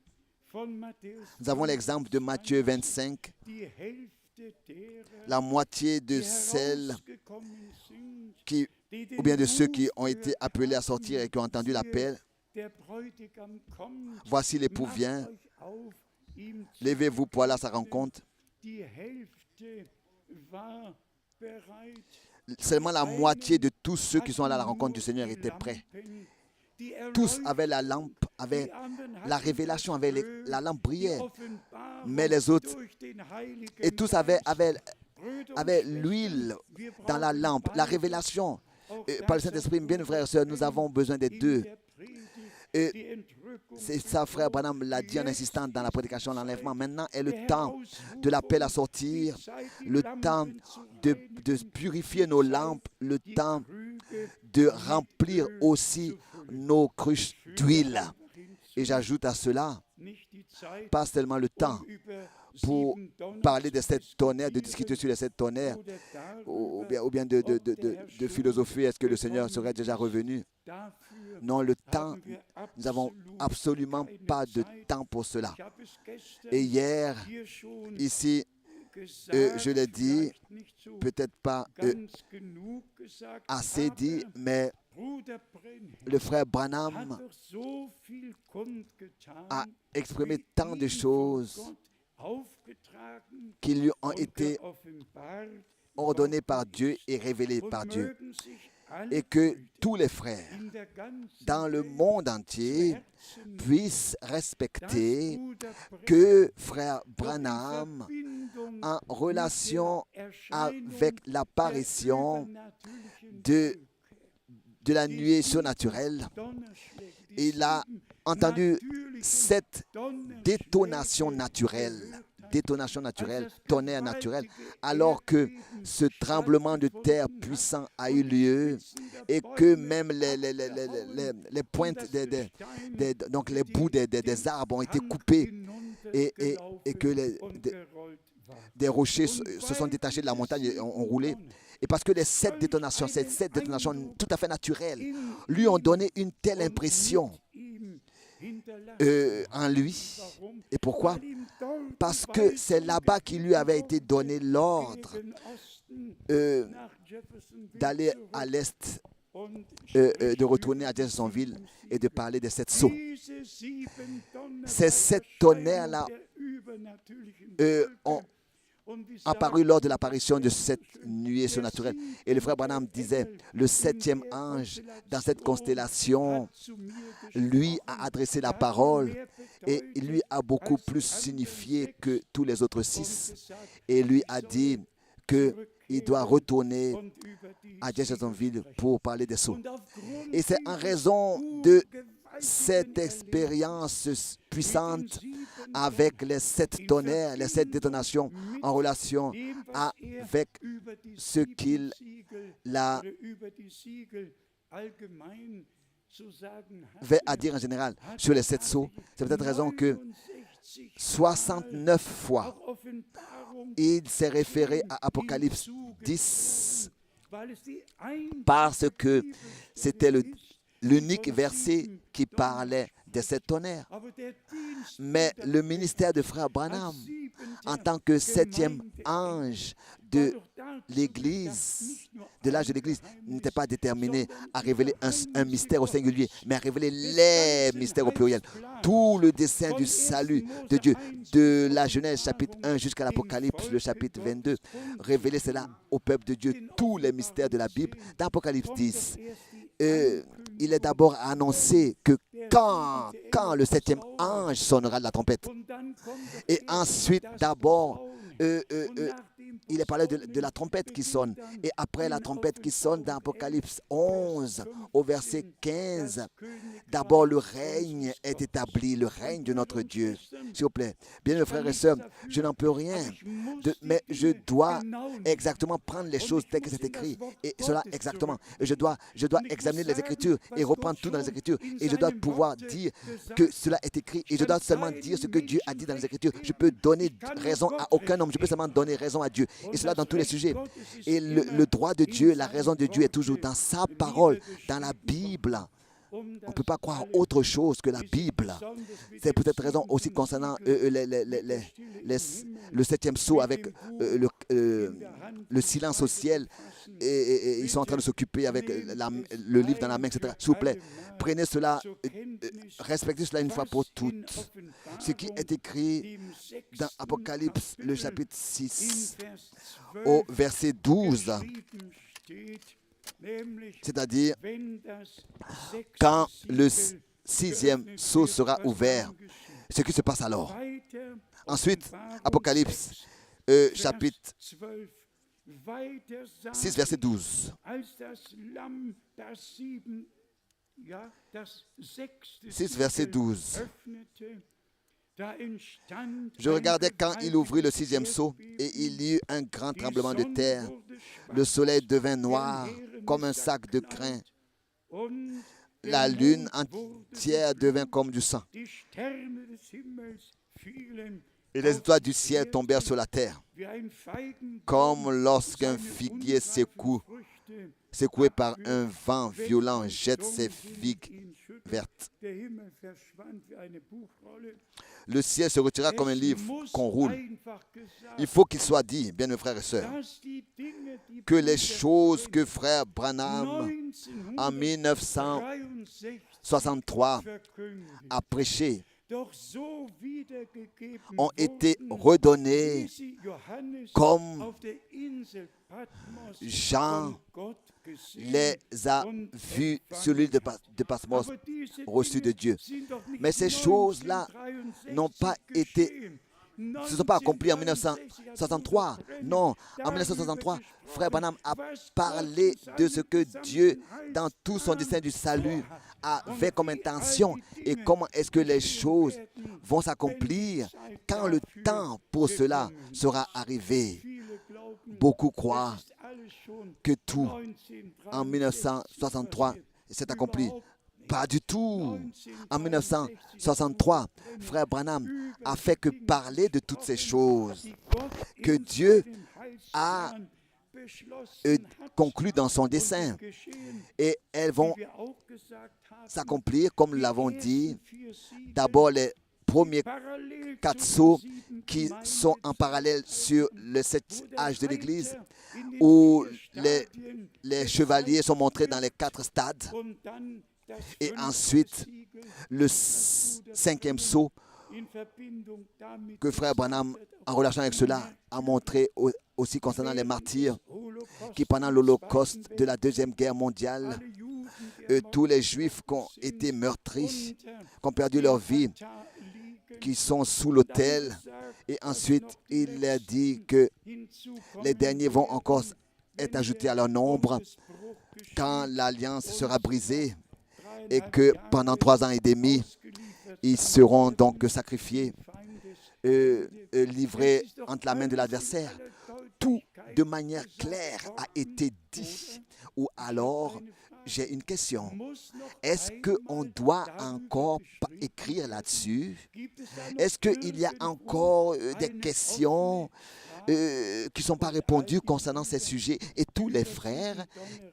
S5: von Matthäus
S2: Nous avons l'exemple de Matthieu 25,
S5: die Hälfte derer,
S2: la moitié de
S5: die
S2: celles
S5: herausgekommen sind,
S2: qui,
S5: die den
S2: ou bien de ceux
S5: Ruf
S2: qui ont été
S5: gehört
S2: appelés à
S5: haben,
S2: sortir et qui ont entendu
S5: siehe,
S2: l'appel.
S5: der Bräutigam kommt,
S2: Voici l'époux
S5: macht
S2: vient,
S5: euch auf, ihm zu
S2: levez-vous pour aller à sa
S5: begegnen.
S2: rencontre.
S5: Die Hälfte war bereit.
S2: Seulement la moitié de tous ceux qui sont allés à la rencontre du Seigneur étaient prêts. Tous avaient la lampe, avaient la révélation, avaient la lampe brillait, mais les autres, et tous avaient l'huile dans la lampe, la révélation par le Saint-Esprit. Bien, frères et sœurs, nous avons besoin des deux. Et c'est ça, frère Branham l'a dit en insistant dans la prédication de l'enlèvement. Maintenant est le temps de l'appel à sortir, le temps de purifier nos lampes, le temps de remplir aussi nos cruches d'huile. Et j'ajoute à cela, pas seulement le temps pour parler de cette tonnerre, de discuter sur les 7 tonnerres, ou bien de philosopher, est-ce que le Seigneur serait déjà revenu? Non, le temps, nous n'avons absolument pas de temps pour cela. Et hier, ici, je l'ai dit, peut-être pas assez dit, mais le frère Branham a exprimé tant de choses qui lui ont été ordonné par Dieu et révélé
S5: und
S2: par Dieu.
S5: mögen sich alle
S2: Et que
S5: Brüder
S2: tous les frères
S5: in der ganzen
S2: dans le
S5: Welt
S2: monde
S5: zu
S2: entier
S5: Herzen
S2: puissent
S5: dass
S2: respecter
S5: Bruder Branham
S2: que frère
S5: doch in
S2: Branham,
S5: Verbindung
S2: en
S5: mit
S2: relation
S5: der Erscheinung
S2: avec
S5: der
S2: l'apparition
S5: übernatürlichen
S2: de
S5: Wolke,
S2: la
S5: die
S2: nuée
S5: 7
S2: surnaturelle,
S5: Donnerschläge, die
S2: il a
S5: 7
S2: entendu
S5: natürlichen
S2: cette
S5: Donnerschläge
S2: détonation naturelle,
S5: gehört hat,
S2: détonation naturelle,
S5: als das
S2: tonnerre naturel,
S5: gewaltige
S2: alors que
S5: Erdbeben
S2: ce tremblement de terre
S5: stattgefunden hat
S2: puissant a
S5: und
S2: eu
S5: die
S2: lieu
S5: Spitzen der
S2: et que
S5: Bäume
S2: même
S5: abgehauen
S2: les
S5: und
S2: pointes
S5: das Gestein
S2: donc les bouts
S5: den
S2: des arbres ont été
S5: Hang
S2: coupés et
S5: hinuntergelaufen
S2: que
S5: und
S2: des
S5: gerollt war.
S2: des rochers
S5: Und
S2: se sont
S5: weil
S2: détachés de la
S5: diese
S2: montagne et ont roulé.
S5: Donner
S2: Et parce que les sept détonations, ces sept détonations tout à fait naturelles, lui ont donné une telle impression en lui. Et pourquoi? Parce que c'est là-bas qu'il lui avait été donné l'ordre d'aller à l'est, de retourner à Jeffersonville et de parler de sept sceaux. Ces sept tonnerres-là ont apparu lors de l'apparition de cette nuée surnaturelle. Et le frère Branham disait, le septième ange dans cette constellation, lui a adressé la parole et il lui a beaucoup plus signifié que tous les autres 6. Et lui a dit qu'il doit retourner à Jeffersonville pour parler des sceaux. Et c'est en raison de cette expérience puissante avec les 7 tonnerres, les 7 détonations en relation avec ce qu'il avait à dire en général sur les 7 sceaux. C'est peut-être raison que 69 fois il s'est référé à Apocalypse 10 parce que c'était l'unique verset qui parlait de cette tonnerre. Mais le ministère de frère Branham, en tant que 7e ange de l'Église, de l'âge de l'Église, n'était pas déterminé à révéler un mystère au singulier, mais à révéler les mystères au pluriel. Tout le dessein du salut de Dieu, de la Genèse chapitre 1 jusqu'à l'Apocalypse, le chapitre 22, révéler cela au peuple de Dieu, tous les mystères de la Bible. Dans Apocalypse 10, il est d'abord annoncé que quand le 7e ange sonnera de la trompette, et ensuite d'abord il est parlé de la trompette qui sonne, et après la trompette qui sonne dans Apocalypse 11 au verset 15, d'abord le règne est établi, le règne de notre Dieu. S'il vous plaît, bien mes frères et sœurs, je n'en peux rien, mais je dois exactement prendre les choses telles que c'est écrit, et cela exactement. Et je dois examiner les Écritures et reprendre tout dans les Écritures, et je dois pouvoir dire que cela est écrit, et je dois seulement dire ce que Dieu a dit dans les Écritures. Je peux donner raison à aucun homme, je peux seulement donner raison à Dieu, et cela dans tous les sujets. Et le droit de Dieu, la raison de Dieu est toujours dans sa parole, dans la Bible. On ne peut pas croire autre chose que la Bible. C'est peut-être raison aussi concernant le 7e sceau avec le silence au ciel. Et ils sont en train de s'occuper avec le livre dans la main, etc. S'il vous plaît, prenez cela, respectez cela une fois pour toutes. Ce qui est écrit dans Apocalypse, le chapitre 6, au verset 12. C'est-à-dire, quand le 6e sceau sera ouvert, ce qui se passe alors. Ensuite, Apocalypse, chapitre 6, verset 12. 6, verset 12. Je regardais quand il ouvrit le 6e sceau, et il y eut un grand tremblement de terre. Le soleil devint noir comme un sac de crin. La lune entière devint comme du sang. Et les étoiles du ciel tombèrent sur la terre, comme lorsqu'un figuier secoué par un vent violent jette ses figues vertes. Le ciel se retira comme un livre qu'on roule. Il faut qu'il soit dit, bien mes frères et sœurs, que les choses que frère Branham en 1963 a prêchées ont été redonnés comme Jean les a vus sur l'île de Patmos reçus de Dieu. Mais ces choses-là n'ont pas été, ne se sont pas accomplies en 1963. Non, en 1963, Frère Branham a parlé de ce que Dieu, dans tout son dessein du salut, avait comme intention et comment est-ce que les choses vont s'accomplir quand le temps pour cela sera arrivé. Beaucoup croient que tout en 1963 s'est accompli. Pas du tout. En 1963, Frère Branham a fait que parler de toutes ces choses que Dieu a conclues dans son dessein. Et elles vont s'accomplir, comme nous l'avons dit. D'abord, les premiers 4 sceaux qui sont en parallèle sur le 7 âge de l'Église, où les chevaliers sont montrés dans les 4 stades. Et ensuite, le 5e sceau que Frère Branham, en relation avec cela, a montré aussi concernant les martyrs qui, pendant l'Holocauste de la Deuxième Guerre mondiale, tous les Juifs qui ont été meurtris, qui ont perdu leur vie, qui sont sous l'autel. Et ensuite, il a dit que les derniers vont encore être ajoutés à leur nombre quand l'alliance sera brisée et que pendant 3 ans et demi, ils seront donc sacrifiés, livrés entre la main de l'adversaire. Tout de manière claire a été dit. Ou alors, j'ai une question. Est-ce qu'on doit encore écrire là-dessus? Est-ce qu'il y a encore des questions qui ne sont pas répondues concernant ces sujets? Et tous les frères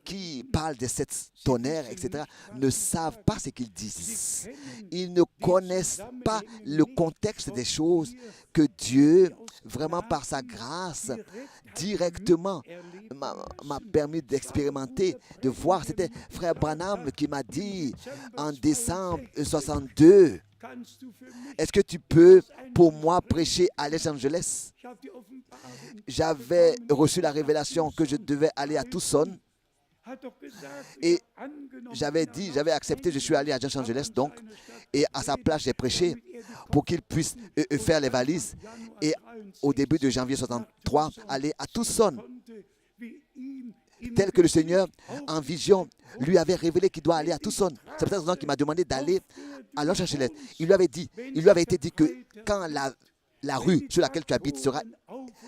S2: qui parlent de cette tonnerre, etc., ne savent pas ce qu'ils disent. Ils ne connaissent pas le contexte des choses que Dieu, vraiment par sa grâce, directement m'a permis d'expérimenter, de voir. C'était Frère Branham qui m'a dit en décembre 62, est-ce que tu peux pour moi prêcher à Los Angeles? J'avais reçu la révélation que je devais aller à Tucson et j'avais accepté, je suis allé à Los Angeles donc, et à sa place j'ai prêché pour qu'il puisse faire les valises et au début de janvier 63 aller à Tucson, tel que le Seigneur en vision lui avait révélé qu'il doit aller à Tucson. C'est pour ça qu'il m'a demandé d'aller à Los Angeles. Il lui avait été dit que quand la rue sur laquelle tu habites sera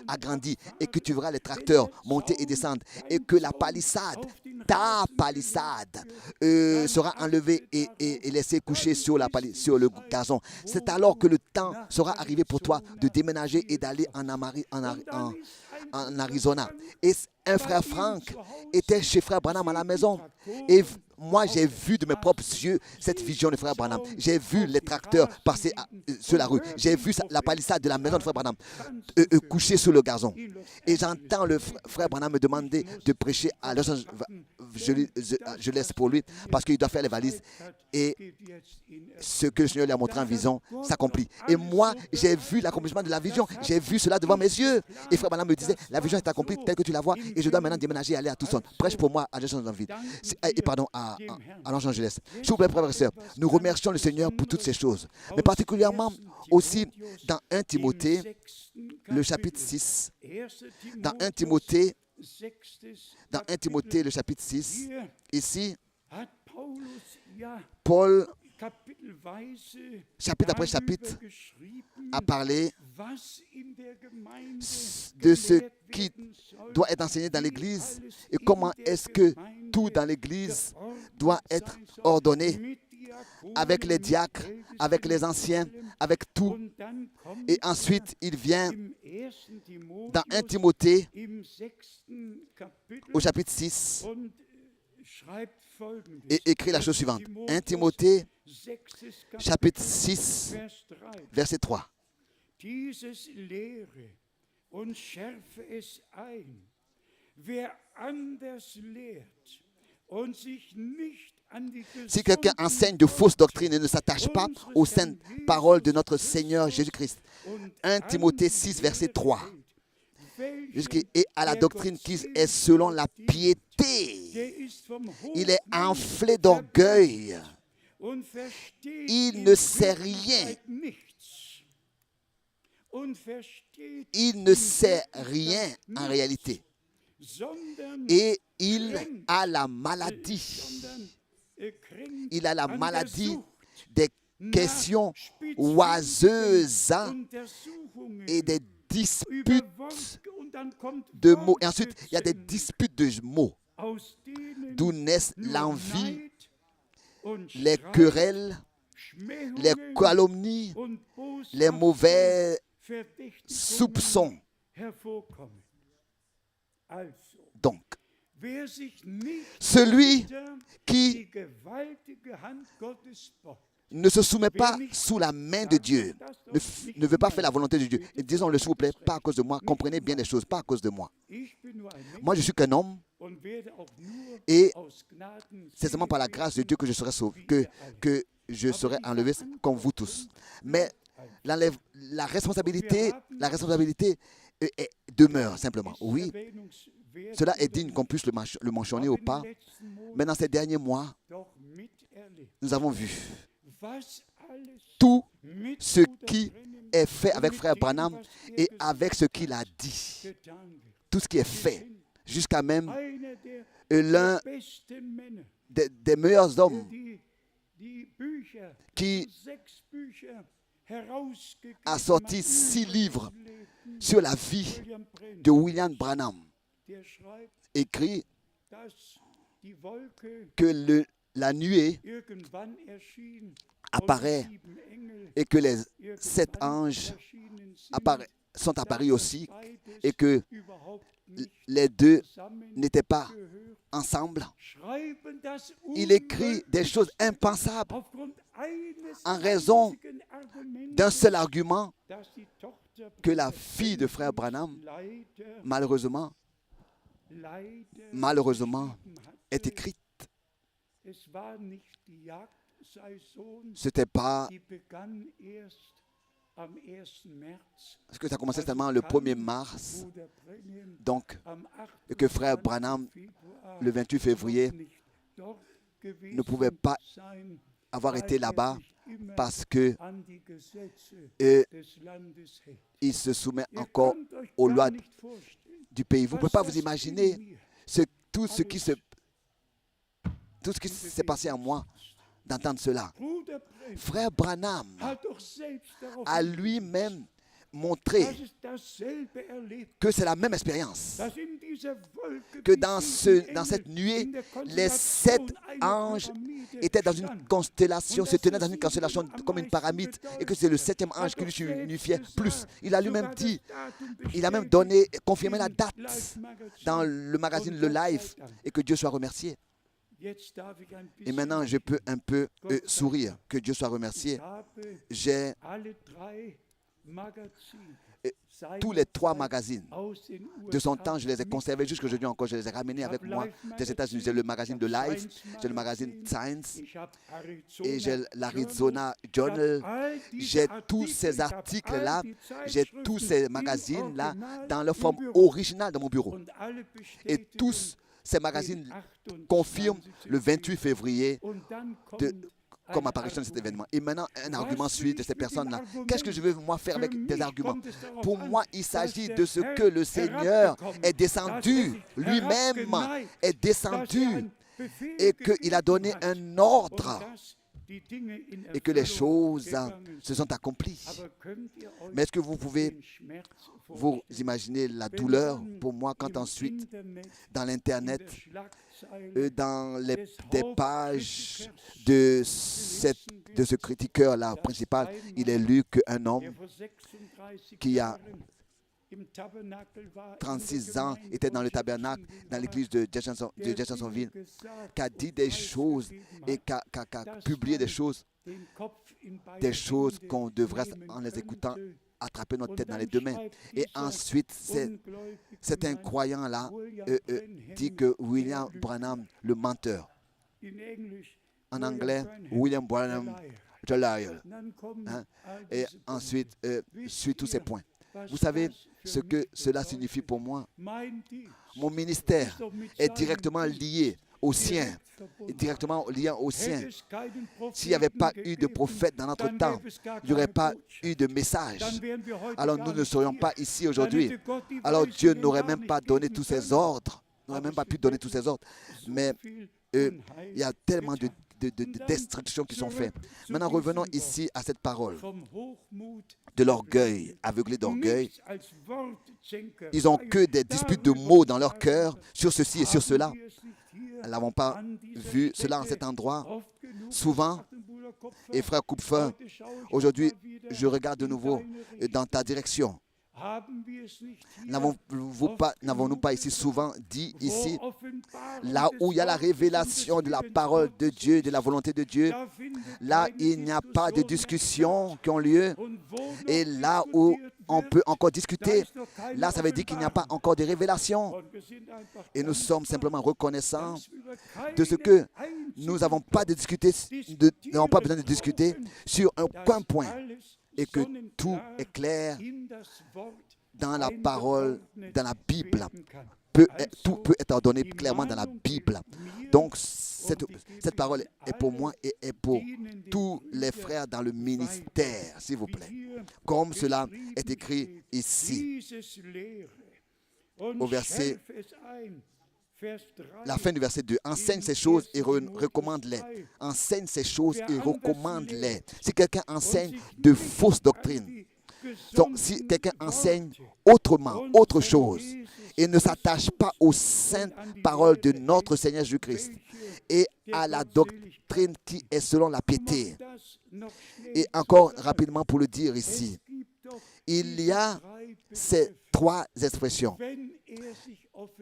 S2: agrandie et que tu verras les tracteurs monter et descendre et que la palissade, ta palissade, sera enlevée et laissée coucher sur le gazon. C'est alors que le temps sera arrivé pour toi de déménager et d'aller en Arizona. Et un frère Frank était chez Frère Branham à la maison. Et moi, j'ai vu de mes propres yeux cette vision de Frère Branham. J'ai vu les tracteurs passer sur la rue. J'ai vu la palissade de la maison de Frère Branham coucher sur le gazon. Et j'entends le Frère Branham me demander de prêcher à Los Angeles. Je laisse pour lui parce qu'il doit faire les valises. Et ce que le Seigneur lui a montré en vision s'accomplit. Et moi, j'ai vu l'accomplissement de la vision. J'ai vu cela devant mes yeux. Et Frère Branham me disait, la vision est accomplie telle que tu la vois. Et je dois maintenant déménager et aller à Tucson. Prêche pour moi à Los Angeles. S'il vous plaît, frères et sœurs, nous remercions le Seigneur pour toutes ces choses. Mais particulièrement aussi dans 1 Timothée, le chapitre 6. Dans 1 Timothée, le chapitre 6, ici, Paul, chapitre après chapitre, a parlé de ce qui doit être enseigné dans l'Église et comment est-ce que tout dans l'Église doit être ordonné avec les diacres, avec les anciens, avec tout. Et ensuite, il vient dans 1 Timothée, au chapitre 6, et écrit la chose suivante. 1 Timothée, chapitre 6, verset 3.
S5: Dieses lehre und schärfe es ein. Wer anders lehrt und sich nicht
S2: Si quelqu'un enseigne de fausses doctrines et ne s'attache pas aux saintes paroles de notre Seigneur Jésus-Christ. 1 Timothée 6, verset 3. Et à la doctrine qui est selon la piété. Il est enflé d'orgueil. Il ne sait rien. Il ne sait rien en réalité. Et il a la maladie. Il a la maladie des questions oiseuses et des disputes de mots. Et ensuite, il y a des disputes de mots, d'où naissent l'envie, les querelles, les calomnies, les mauvais soupçons. Donc, celui qui ne se soumet pas sous la main de Dieu, ne veut pas faire la volonté de Dieu. Et disons-le s'il vous plaît, pas à cause de moi, comprenez bien les choses, pas à cause de moi. Moi je suis qu'un homme et c'est seulement par la grâce de Dieu que je serai sauvé, que je serai enlevé comme vous tous. Mais la responsabilité demeure simplement. Oui, cela est digne qu'on puisse le mentionner ou pas. Mais dans ces derniers mois, nous avons vu tout ce qui est fait avec frère Branham et avec ce qu'il a dit. Tout ce qui est fait, jusqu'à même l'un des meilleurs hommes qui a sorti 6 livres sur la vie de William Branham, écrit que la nuée apparaît et que les 7 anges sont apparus aussi et que les deux n'étaient pas ensemble. Il écrit des choses impensables en raison d'un seul argument que la fille de frère Branham, malheureusement, est écrite. Ce n'était pas... Parce que ça commençait seulement le 1er mars. Donc, que frère Branham, le 28 février, ne pouvait pas avoir été là-bas parce que il se soumet encore aux lois du pays. Vous ne pouvez pas vous imaginer tout ce qui s'est passé en moi d'entendre cela. Frère Branham a lui-même montré que c'est la même expérience, que dans cette nuée, les 7 anges étaient dans une constellation, se tenaient dans une constellation comme une pyramide, et que c'est le 7e ange qui lui signifiait plus. Il a lui-même dit, il a même confirmé la date dans le magazine Le Life, et que Dieu soit remercié. Et maintenant, je peux un peu sourire, que Dieu soit remercié. J'ai tous les 3 magazines de son temps, je les ai conservés jusqu'aujourd'hui encore, je les ai ramenés avec moi des États-Unis. J'ai le magazine de Life, j'ai le magazine Science et j'ai l'Arizona Journal. J'ai tous ces articles-là, j'ai tous ces magazines-là dans leur forme originale dans mon bureau. Et tous ces magazines confirment le 28 février comme apparition de cet événement. Et maintenant, un argument suit de ces personnes-là. Qu'est-ce que je veux moi faire avec des arguments? Pour moi, il s'agit de ce que le Seigneur est descendu, lui-même est descendu, et qu'il a donné un ordre, et que les choses se sont accomplies. Mais est-ce que vous pouvez vous imaginer la douleur pour moi quand ensuite, dans l'Internet, dans des pages de ce critiqueur-là principal, il est lu qu'un homme qui a 36 ans était dans le tabernacle, dans l'église de Jeffersonville, qui a dit des choses et qui a publié des choses qu'on devrait, en les écoutant, attraper notre tête dans les 2 mains. Et ensuite, cet incroyant-là dit que William Branham, le menteur, en anglais, William Branham Jalile. Hein? Et ensuite, suit tous ces points. Vous savez ce que cela signifie pour moi? Mon ministère est directement lié au sien. Directement lié au sien. S'il n'y avait pas eu de prophète dans notre temps, il n'y aurait pas eu de message. Alors nous ne serions pas ici aujourd'hui. Alors Dieu n'aurait même pas donné tous ses ordres. N'aurait même pas pu donner tous ses ordres. Mais il y a tellement de destructions qui sont faites. Maintenant, revenons ici à cette parole de l'orgueil, aveuglé d'orgueil. Ils n'ont que des disputes de mots dans leur cœur sur ceci et sur cela. Nous n'avons pas vu cela en cet endroit. Souvent, et frère Kupfer, aujourd'hui, je regarde de nouveau dans ta direction. N'avons-nous pas ici souvent dit ici, là où il y a la révélation de la parole de Dieu, de la volonté de Dieu, là il n'y a pas de discussions qui ont lieu, et là où on peut encore discuter, là ça veut dire qu'il n'y a pas encore de révélation. Et nous sommes simplement reconnaissants de ce que nous n'avons pas besoin de discuter sur aucun point, et que tout est clair dans la parole, dans la Bible. Tout peut être ordonné clairement dans la Bible. Donc, cette parole est pour moi et est pour tous les frères dans le ministère, s'il vous plaît. Comme cela est écrit ici, au verset, la fin du verset 2. Enseigne ces choses et recommande-les. Enseigne ces choses et recommande-les. Si quelqu'un enseigne de fausses doctrines, donc si quelqu'un enseigne autrement, autre chose, et ne s'attache pas aux saintes paroles de notre Seigneur Jésus-Christ et à la doctrine qui est selon la piété. Et encore rapidement pour le dire ici, il y a ces trois expressions.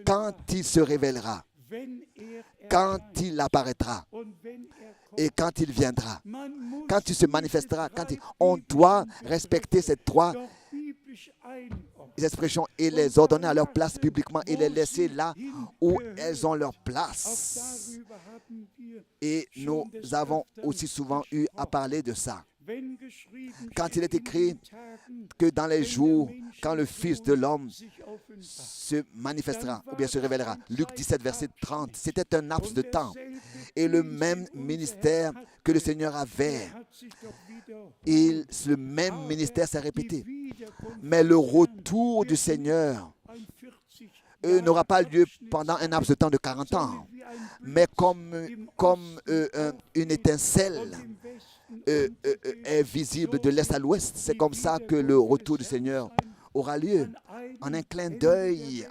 S2: Quand il se révélera, quand il apparaîtra et quand il viendra, quand il se manifestera, on doit respecter ces trois expressions et les ordonner à leur place bibliquement et les laisser là où elles ont leur place. Et nous avons aussi souvent eu à parler de ça. Quand il est écrit que dans les jours, quand le Fils de l'homme se manifestera, ou bien se révélera, Luc 17, verset 30, c'était un laps de temps. Et le même ministère que le Seigneur avait, le même ministère s'est répété. Mais le retour du Seigneur n'aura pas lieu pendant un laps de temps de 40 ans, mais comme une étincelle est visible de l'est à l'ouest. C'est comme ça que le retour du Seigneur aura lieu. En un clin d'œil,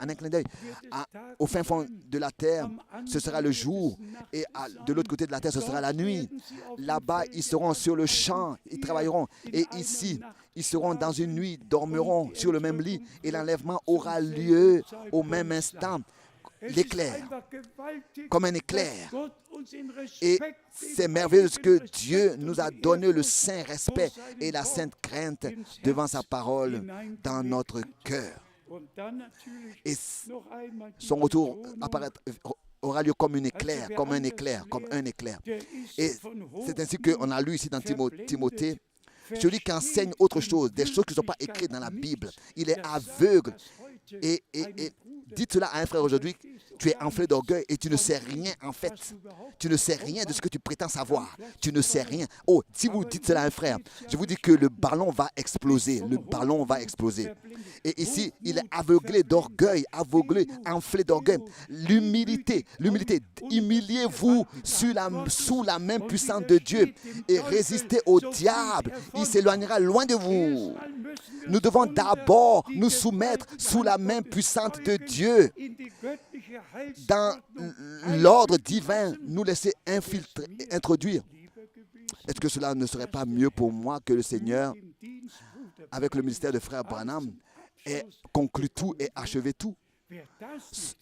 S2: au fin fond de la terre, ce sera le jour, et de l'autre côté de la terre, ce sera la nuit. Là-bas, ils seront sur le champ, ils travailleront, et ici, ils seront dans une nuit, dormiront sur le même lit, et l'enlèvement aura lieu au même instant. L'éclair, comme un éclair. Et c'est merveilleux que Dieu nous a donné le saint respect et la sainte crainte devant sa parole dans notre cœur. Et son retour aura lieu comme un éclair. Et c'est ainsi qu'on a lu ici dans Timothée, celui qui enseigne autre chose, des choses qui ne sont pas écrites dans la Bible, il est aveugle. Et dites cela à un frère aujourd'hui, tu es enflé d'orgueil et tu ne sais rien en fait. Tu ne sais rien de ce que tu prétends savoir. Tu ne sais rien. Oh, si vous dites cela à un frère, je vous dis que le ballon va exploser. Le ballon va exploser. Et ici, il est aveuglé d'orgueil, enflé d'orgueil. L'humilité. Humiliez-vous sous la main puissante de Dieu et résistez au diable. Il s'éloignera loin de vous. Nous devons d'abord nous soumettre sous la main puissante de Dieu. Dans l'ordre divin, nous laisser introduire. Est-ce que cela ne serait pas mieux pour moi que le Seigneur, avec le ministère de frère Branham, ait conclu tout et achevé tout?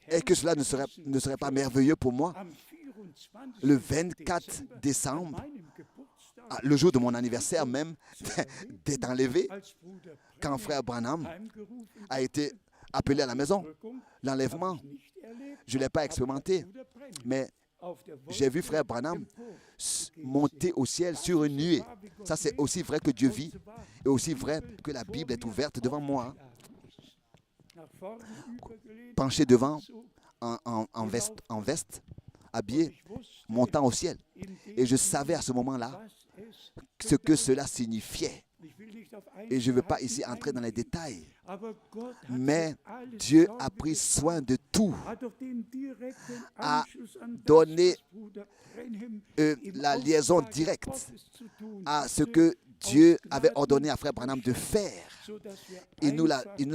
S2: Est-ce que cela ne serait pas merveilleux pour moi? Le 24 décembre, le jour de mon anniversaire même, d'être enlevé, quand frère Branham a été appelé à la maison, l'enlèvement, je ne l'ai pas expérimenté, mais J'ai vu frère Branham monter au ciel sur une nuée. Ça, c'est aussi vrai que Dieu vit et aussi vrai que la Bible est ouverte devant moi. Penché devant, en veste, habillé, montant au ciel. Et je savais à ce moment-là ce que cela signifiait. Et je ne veux pas ici entrer dans les détails. Mais Dieu a pris soin de tout, a donné la liaison directe à ce que Dieu avait ordonné à frère Branham de faire. Il nous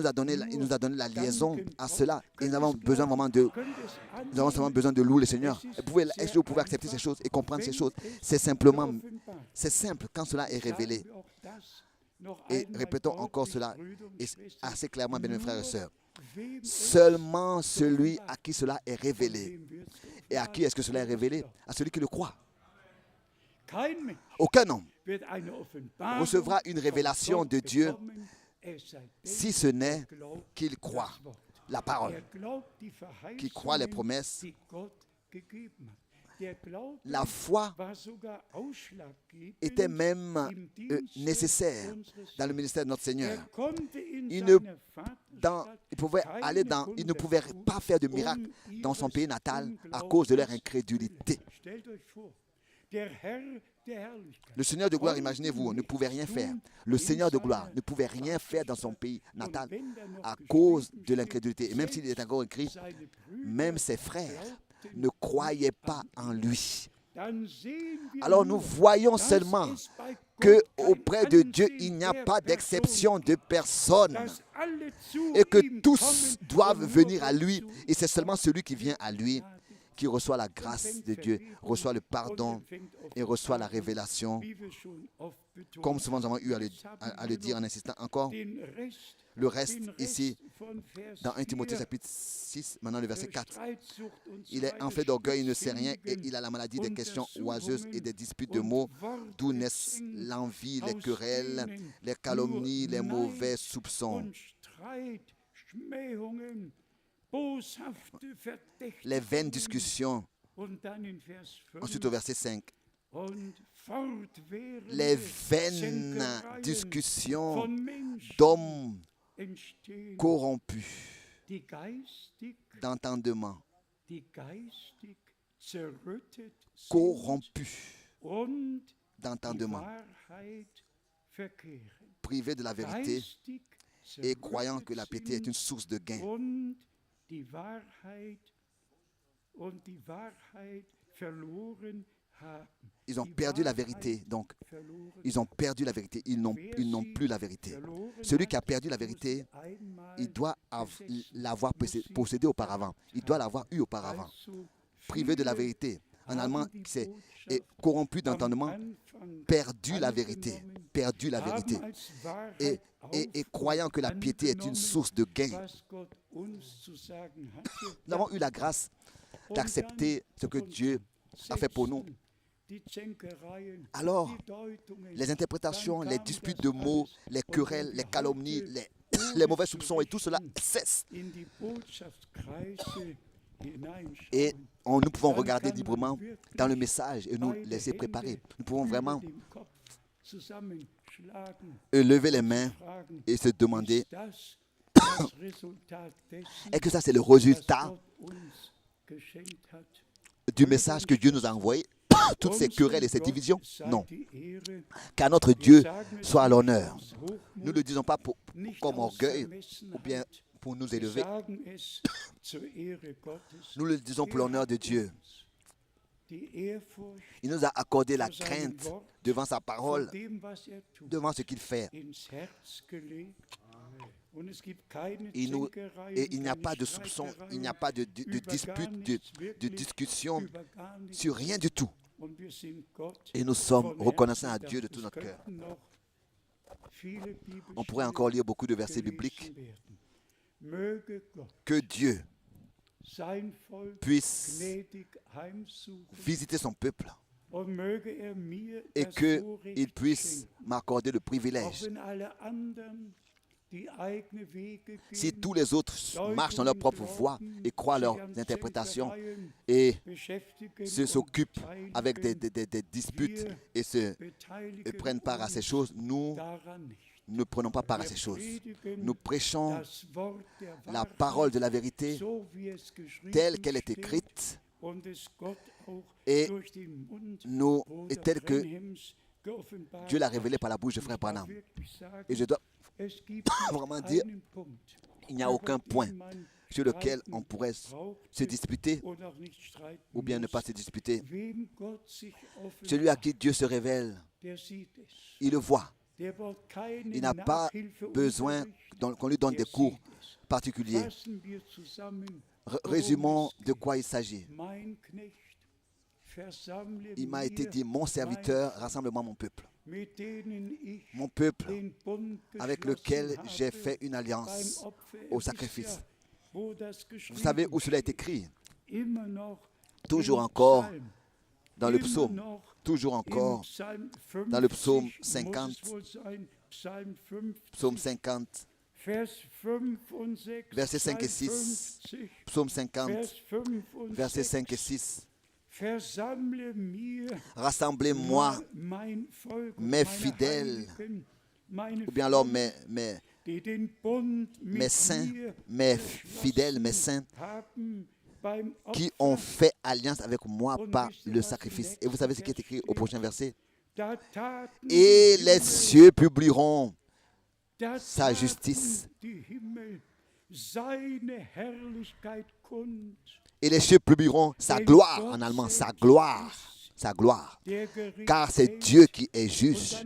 S2: a donné la liaison à cela. Et nous avons besoin vraiment de louer le Seigneur. Est-ce que vous pouvez accepter ces choses et comprendre ces choses? C'est simple quand cela est révélé. Et répétons encore cela assez clairement, bien mes frères et sœurs. Seulement celui à qui cela est révélé. Et à qui est-ce que cela est révélé? À celui qui le croit. Aucun homme recevra une révélation de Dieu si ce n'est qu'il croit la parole, qu'il croit les promesses. La foi était même nécessaire dans le ministère de notre Seigneur. Il ne pouvait pas faire de miracle dans son pays natal à cause de leur incrédulité. Le Seigneur de gloire, imaginez-vous, ne pouvait rien faire. Le Seigneur de gloire ne pouvait rien faire dans son pays natal à cause de l'incrédulité. Et même s'il est encore écrit, même ses frères ne croyaient pas en lui. Alors nous voyons seulement que auprès de Dieu, il n'y a pas d'exception de personne et que tous doivent venir à lui. Et c'est seulement celui qui vient à lui qui reçoit la grâce de Dieu, reçoit le pardon et reçoit la révélation. Comme souvent nous avons eu à le dire en insistant encore, le reste ici, dans 1 Timothée chapitre 6, maintenant le verset 4. Il est enflé d'orgueil, il ne sait rien et il a la maladie des questions oiseuses et des disputes de mots, d'où naissent l'envie, les querelles, les calomnies, les mauvais soupçons. Les vaines discussions. Ensuite au verset 5. Les vaines discussions d'hommes corrompus d'entendement, corrompus d'entendement, privés de la vérité et croyant que la piété est une source de gain. Ils ont perdu la vérité, donc ils ont perdu la vérité, ils n'ont plus la vérité. Celui qui a perdu la vérité, il doit l'avoir possédé auparavant, il doit l'avoir eu auparavant. Privé de la vérité, en allemand c'est corrompu d'entendement, perdu la vérité, et croyant que la piété est une source de gain. Nous avons eu la grâce d'accepter ce que Dieu a fait pour nous. Alors, les interprétations, les disputes de mots, les querelles, les calomnies, les mauvais soupçons et tout cela cesse. Et nous pouvons regarder librement dans le message et nous laisser préparer. Nous pouvons vraiment lever les mains et se demander est-ce que ça c'est le résultat du message que Dieu nous a envoyé? Toutes ces querelles et ces divisions? Non. Qu'à notre Dieu soit l'honneur. Nous ne le disons pas comme orgueil ou bien pour nous élever. Nous le disons pour l'honneur de Dieu. Il nous a accordé la crainte devant sa parole, devant ce qu'il fait. Et il n'y a pas de soupçon, il n'y a pas de dispute, de discussion sur rien du tout. Et nous sommes reconnaissants à Dieu de tout notre cœur. On pourrait encore lire beaucoup de versets bibliques. Que Dieu puisse visiter son peuple et qu'il puisse m'accorder le privilège Si tous les autres marchent dans leur propre voie et croient leurs interprétations et s'occupent avec des disputes et prennent part à ces choses, nous ne prenons pas part à ces choses. Nous prêchons la parole de la vérité telle qu'elle est écrite et telle que Dieu l'a révélée par la bouche de Frère Branham. Et je dois vraiment dire, il n'y a aucun point sur lequel on pourrait se disputer ou bien ne pas se disputer. Celui à qui Dieu se révèle, il le voit. Il n'a pas besoin qu'on lui donne des cours particuliers. Résumons de quoi il s'agit. Il m'a été dit, mon serviteur, rassemble-moi mon peuple. Mon peuple avec lequel j'ai fait une alliance au sacrifice. Vous savez où cela est écrit? Toujours encore dans le psaume. Toujours encore dans le psaume 50. Psaume 50. Versets 5 et 6. Psaume 50. Versets 5 et 6. Rassemblez-moi mes fidèles, ou bien alors mes saints, mes fidèles, mes saints, qui ont fait alliance avec moi par le sacrifice. Et vous savez ce qui est écrit au prochain verset? Et les cieux publieront sa justice. Et les cieux publieront sa gloire, en allemand, sa gloire, car c'est Dieu qui est juge.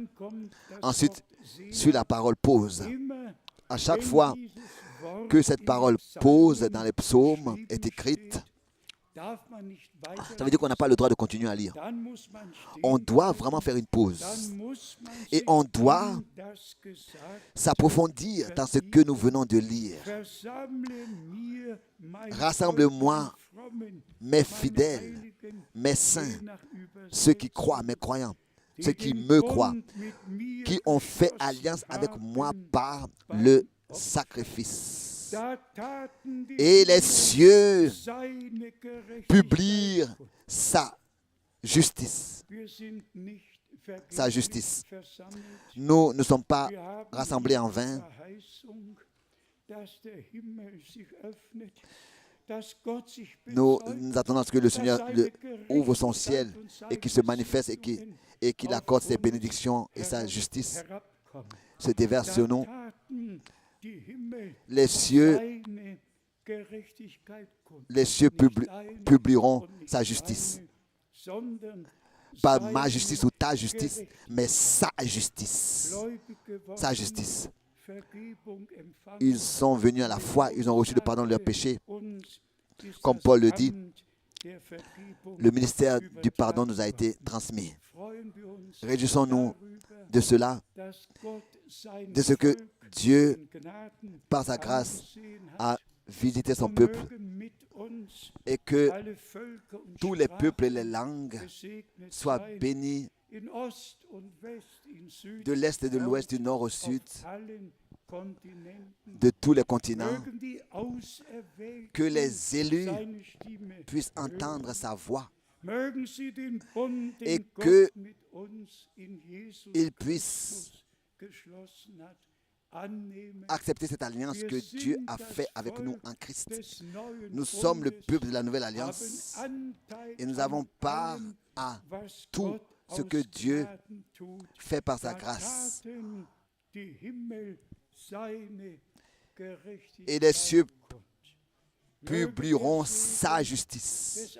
S2: Ensuite, sur la parole pause. À chaque fois que cette parole pause dans les psaumes est écrite, ça veut dire qu'on n'a pas le droit de continuer à lire. On doit vraiment faire une pause. Et on doit s'approfondir dans ce que nous venons de lire. Rassemble-moi mes fidèles, mes saints, ceux qui croient, mes croyants, ceux qui me croient, qui ont fait alliance avec moi par le sacrifice. Et les cieux publient sa justice. Sa justice. Nous ne sommes pas rassemblés en vain. Nous attendons à ce que le Seigneur ouvre son ciel et qu'il se manifeste et qu'il accorde ses bénédictions et sa justice se déverse sur nous. Les cieux publieront sa justice. Pas ma justice ou ta justice, mais sa justice. Sa justice. Ils sont venus à la foi, ils ont reçu le pardon de leurs péchés. Comme Paul le dit, le ministère du pardon nous a été transmis. Réjouissons-nous de cela, de ce que Dieu, par sa grâce, a visité son peuple et que tous les peuples et les langues soient bénis de l'Est et de l'Ouest, du Nord au Sud, de tous les continents, que les élus puissent entendre sa voix et qu'ils puissent accepter cette alliance que Dieu a faite avec nous en Christ. Nous sommes le peuple de la nouvelle alliance et nous avons part à tout ce que Dieu fait par sa grâce. Et les cieux publieront sa justice.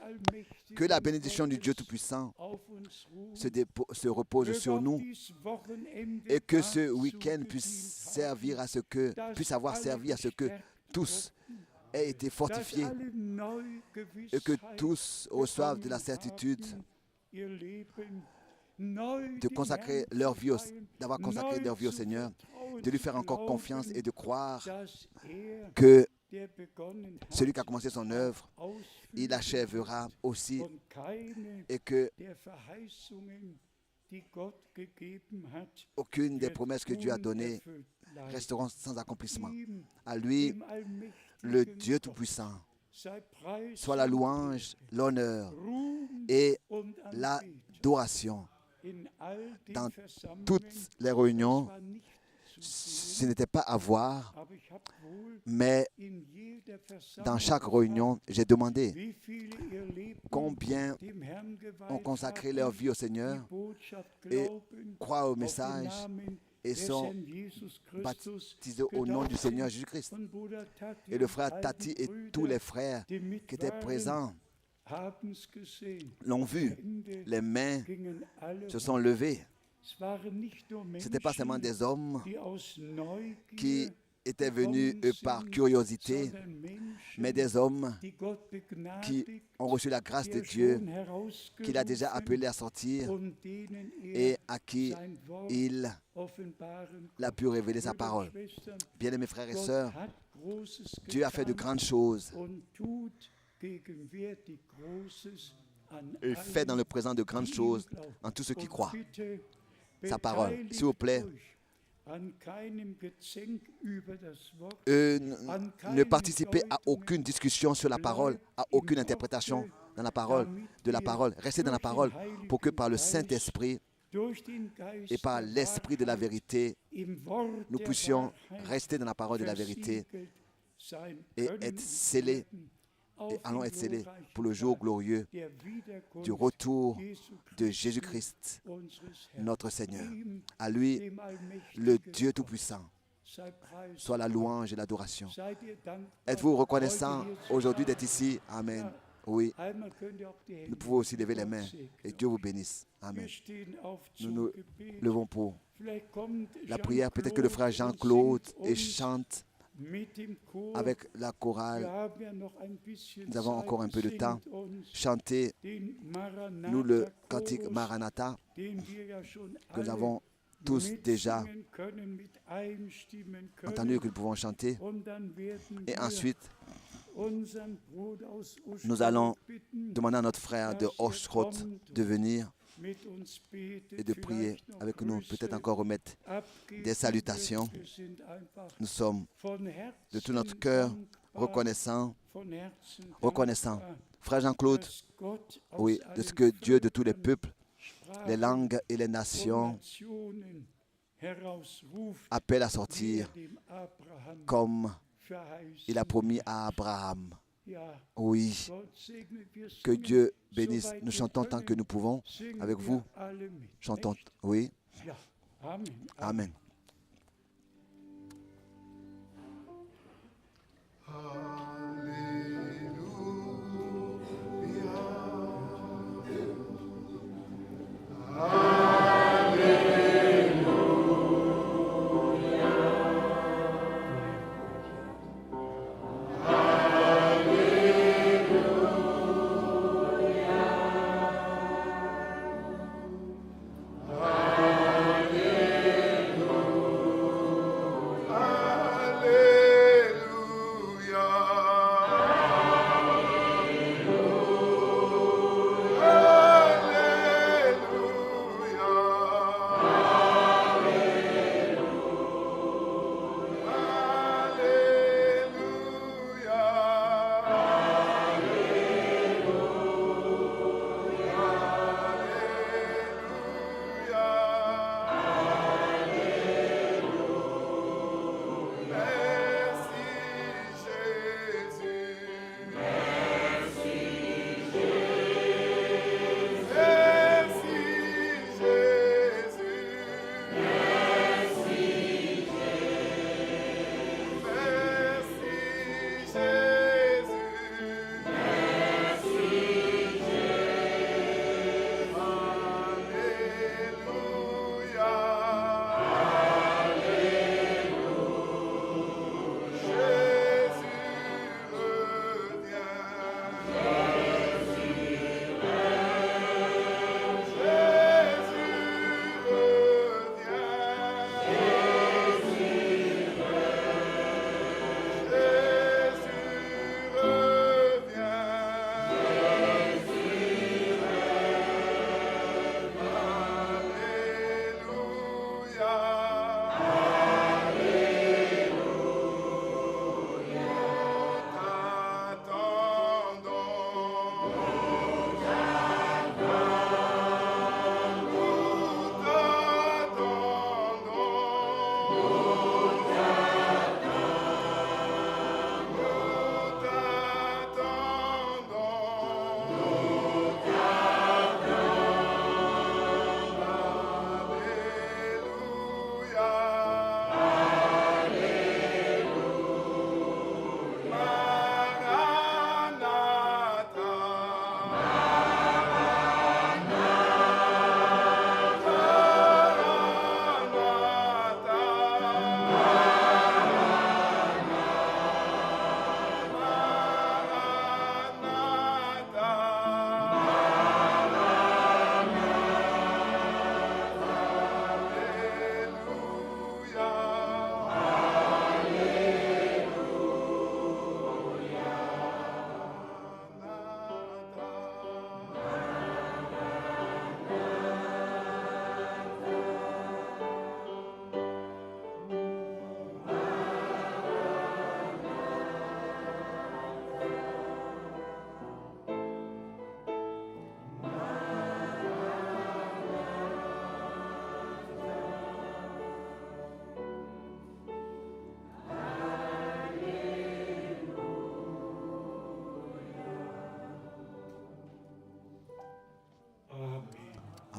S2: Que la bénédiction du Dieu Tout-Puissant se repose sur nous et que ce week-end puisse avoir servi à ce que tous aient été fortifiés et que tous reçoivent de la certitude de consacrer leur vie, d'avoir consacré leur vie au Seigneur, de lui faire encore confiance et de croire que celui qui a commencé son œuvre, il achèvera aussi et que aucune des promesses que Dieu a données resteront sans accomplissement.
S5: Ihm,
S2: À lui,
S5: dem allmächtigen
S2: le Dieu
S5: Gott,
S2: Tout-Puissant,
S5: sei Preis
S2: soit la
S5: und
S2: louange, l'honneur
S5: Ruhm
S2: et
S5: und Anbetung
S2: l'adoration.
S5: in all den
S2: Dans
S5: Versammlungen.
S2: toutes les réunions,
S5: Das war nicht zu
S2: ce
S5: sehen,
S2: n'était pas à voir,
S5: aber ich habe wohl
S2: mais
S5: in jeder
S2: dans
S5: Versammlung
S2: chaque
S5: gefragt,
S2: réunion, j'ai demandé
S5: wie viele ihr Leben
S2: combien
S5: dem Herrn geweiht
S2: ont consacré
S5: haben,
S2: leur vie au
S5: die
S2: Seigneur
S5: Botschaft
S2: et
S5: glauben,
S2: croient au
S5: auf den
S2: message
S5: Namen
S2: et
S5: des
S2: sont
S5: Herrn Jesus Christus
S2: baptisés au nom du
S5: getauft
S2: Seigneur
S5: sind.
S2: Jésus-Christ.
S5: Und Bruder Tati
S2: Et le
S5: und
S2: frère
S5: all
S2: Tati
S5: die
S2: et
S5: Brüder,
S2: tous les frères
S5: die mit
S2: qui étaient
S5: waren,
S2: présents
S5: haben's gesehen.
S2: l'ont vu.
S5: Hände
S2: Les mains
S5: gingen alle
S2: se sont levées.
S5: Es waren nicht nur
S2: Ce n'était pas seulement
S5: Menschen,
S2: des hommes
S5: die aus Neugier
S2: qui étaient venus
S5: gekommen
S2: par
S5: sind,
S2: curiosité,
S5: sondern Menschen,
S2: mais des hommes
S5: die Gott
S2: qui
S5: begnadigt,
S2: ont reçu la grâce
S5: die
S2: de
S5: er
S2: Dieu,
S5: schon
S2: qu'il a déjà
S5: herausgerufen
S2: appelé à sortir
S5: und denen
S2: et
S5: er
S2: à qui
S5: sein Wort
S2: il
S5: offenbaren
S2: a pu révéler sa
S5: Brüder und
S2: parole.
S5: Schwestern,
S2: Bien-aimés frères et
S5: Gott
S2: sœurs,
S5: hat Großes
S2: Dieu a fait de
S5: getan
S2: grandes choses
S5: und tut gegenwärtig Großes an
S2: et fait dans le présent de grandes
S5: allen, die ihm
S2: choses
S5: glauben.
S2: en tous ceux qui
S5: Und
S2: croient.
S5: bitte
S2: Sa parole,
S5: beteiligt
S2: s'il vous plaît,
S5: euch an keinem Gezänk über das Wort,
S2: ne participez à aucune discussion sur la parole, à aucune interprétation dans la parole, de la parole. Restez dans la parole pour que par le Saint-Esprit
S5: durch den Geist
S2: et par
S5: der
S2: l'Esprit de la
S5: Wahrheit
S2: vérité,
S5: im Wort
S2: nous
S5: der
S2: puissions
S5: Wahrheit
S2: rester dans la parole de la vérité
S5: versiegelt sein
S2: et
S5: können
S2: être
S5: und
S2: scellés,
S5: werden
S2: et
S5: auf
S2: allons
S5: den
S2: être scellés
S5: glorreichen
S2: pour le jour
S5: Tag
S2: glorieux
S5: der Wiederkunft
S2: du retour
S5: Jesu
S2: de
S5: Christi,
S2: Jésus-Christ,
S5: unseres Herrn.
S2: notre Seigneur.
S5: Ihm,
S2: À lui,
S5: dem allmächtigen
S2: le Dieu
S5: Gott,
S2: Tout-Puissant,
S5: sei Preis
S2: soit la louange et l'adoration.
S5: Seid ihr dankbar,
S2: Êtes-vous reconnaissant
S5: heute hier zu
S2: aujourd'hui
S5: sein?
S2: d'être ici? Amen. Oui,
S5: Einmal könnt ihr auch die
S2: nous
S5: Hände
S2: pouvons aussi lever les
S5: Gott
S2: mains
S5: segne
S2: et Dieu vous bénisse. Amen.
S5: Wir stehen auf
S2: Nous
S5: zum
S2: nous
S5: Gebet.
S2: levons pour
S5: Vielleicht kommt
S2: la prière. Peut-être que le frère Jean-Claude et chante
S5: mit dem Chor.
S2: avec la chorale.
S5: Wir haben ja noch ein bisschen
S2: Nous avons
S5: Zeit.
S2: encore un peu de
S5: Singt
S2: temps.
S5: uns
S2: Chanter,
S5: den
S2: nous, le
S5: Maranatha-Chorus,
S2: cantique Maranatha,
S5: den wir ja schon
S2: que nous
S5: alle
S2: avons tous déjà
S5: mitsingen können, mit einstimmen können.
S2: entendu et que nous pouvons chanter.
S5: Und dann werden
S2: Et
S5: wir
S2: ensuite,
S5: unseren Bruder aus
S2: nous allons
S5: Uschtrop bitten,
S2: demander à notre frère de Oshtrot de venir
S5: mit uns betet,
S2: et de prier
S5: vielleicht noch
S2: avec nous,
S5: Grüße
S2: peut-être encore remettre
S5: abgeben
S2: des salutations.
S5: wird. Wir sind einfach
S2: Nous sommes
S5: von Herzen
S2: de tout notre cœur
S5: dankbar,
S2: reconnaissants,
S5: von Herzen
S2: reconnaissants.
S5: dankbar,
S2: Frère Jean-Claude,
S5: dass Gott aus
S2: oui, de
S5: allen
S2: ce que Dieu de tous les
S5: Völkern,
S2: peuples,
S5: Sprachen
S2: les langues et les
S5: und
S2: nations
S5: Nationen herausruft,
S2: appelle à
S5: wie
S2: sortir
S5: dem Abraham
S2: comme
S5: verheißen
S2: il a promis à Abraham.
S5: Ja,
S2: Oui,
S5: Gott segne, wir
S2: que
S5: singen,
S2: Dieu bénisse.
S5: soweit
S2: Nous
S5: wir
S2: chantons tant que
S5: können,
S2: nous pouvons
S5: singen
S2: avec
S5: wir
S2: vous.
S5: alle mit.
S2: Chantons,
S5: Echt?
S2: oui.
S5: Ja, Amen.
S2: Amen.
S6: Alleluia.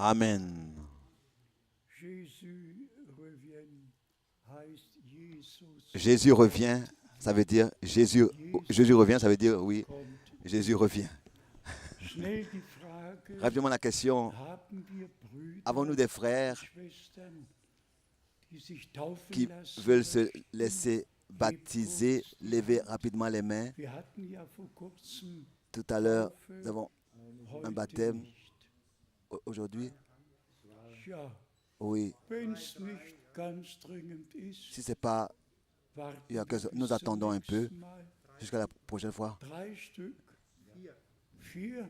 S2: Amen.
S5: Jésus revient heißt Jesus
S2: Jésus revient, ça veut dire Jésus revient, ça veut dire oui,
S5: kommt.
S2: Jésus revient.
S5: Schnell die Frage,
S2: Rapidement la question,
S5: haben wir Brüder,
S2: avons-nous des frères
S5: Schwestern, die sich taufen
S2: qui
S5: lassen?
S2: veulent se laisser baptiser? Levez rapidement les mains.
S5: Wir hatten ja vor kurzem
S2: Tout à l'heure, nous avons un
S5: heute
S2: baptême.
S5: nicht.
S2: Aujourd'hui,
S5: Ja,
S2: oui.
S5: wenn es nicht ganz dringend ist,
S2: Si c'est pas,
S5: warten
S2: il y a
S5: wir
S2: que
S5: bis
S2: nous
S5: zum
S2: attendons un peu
S5: nächsten Mal.
S2: jusqu'à la prochaine fois.
S5: 3 Stück, 4.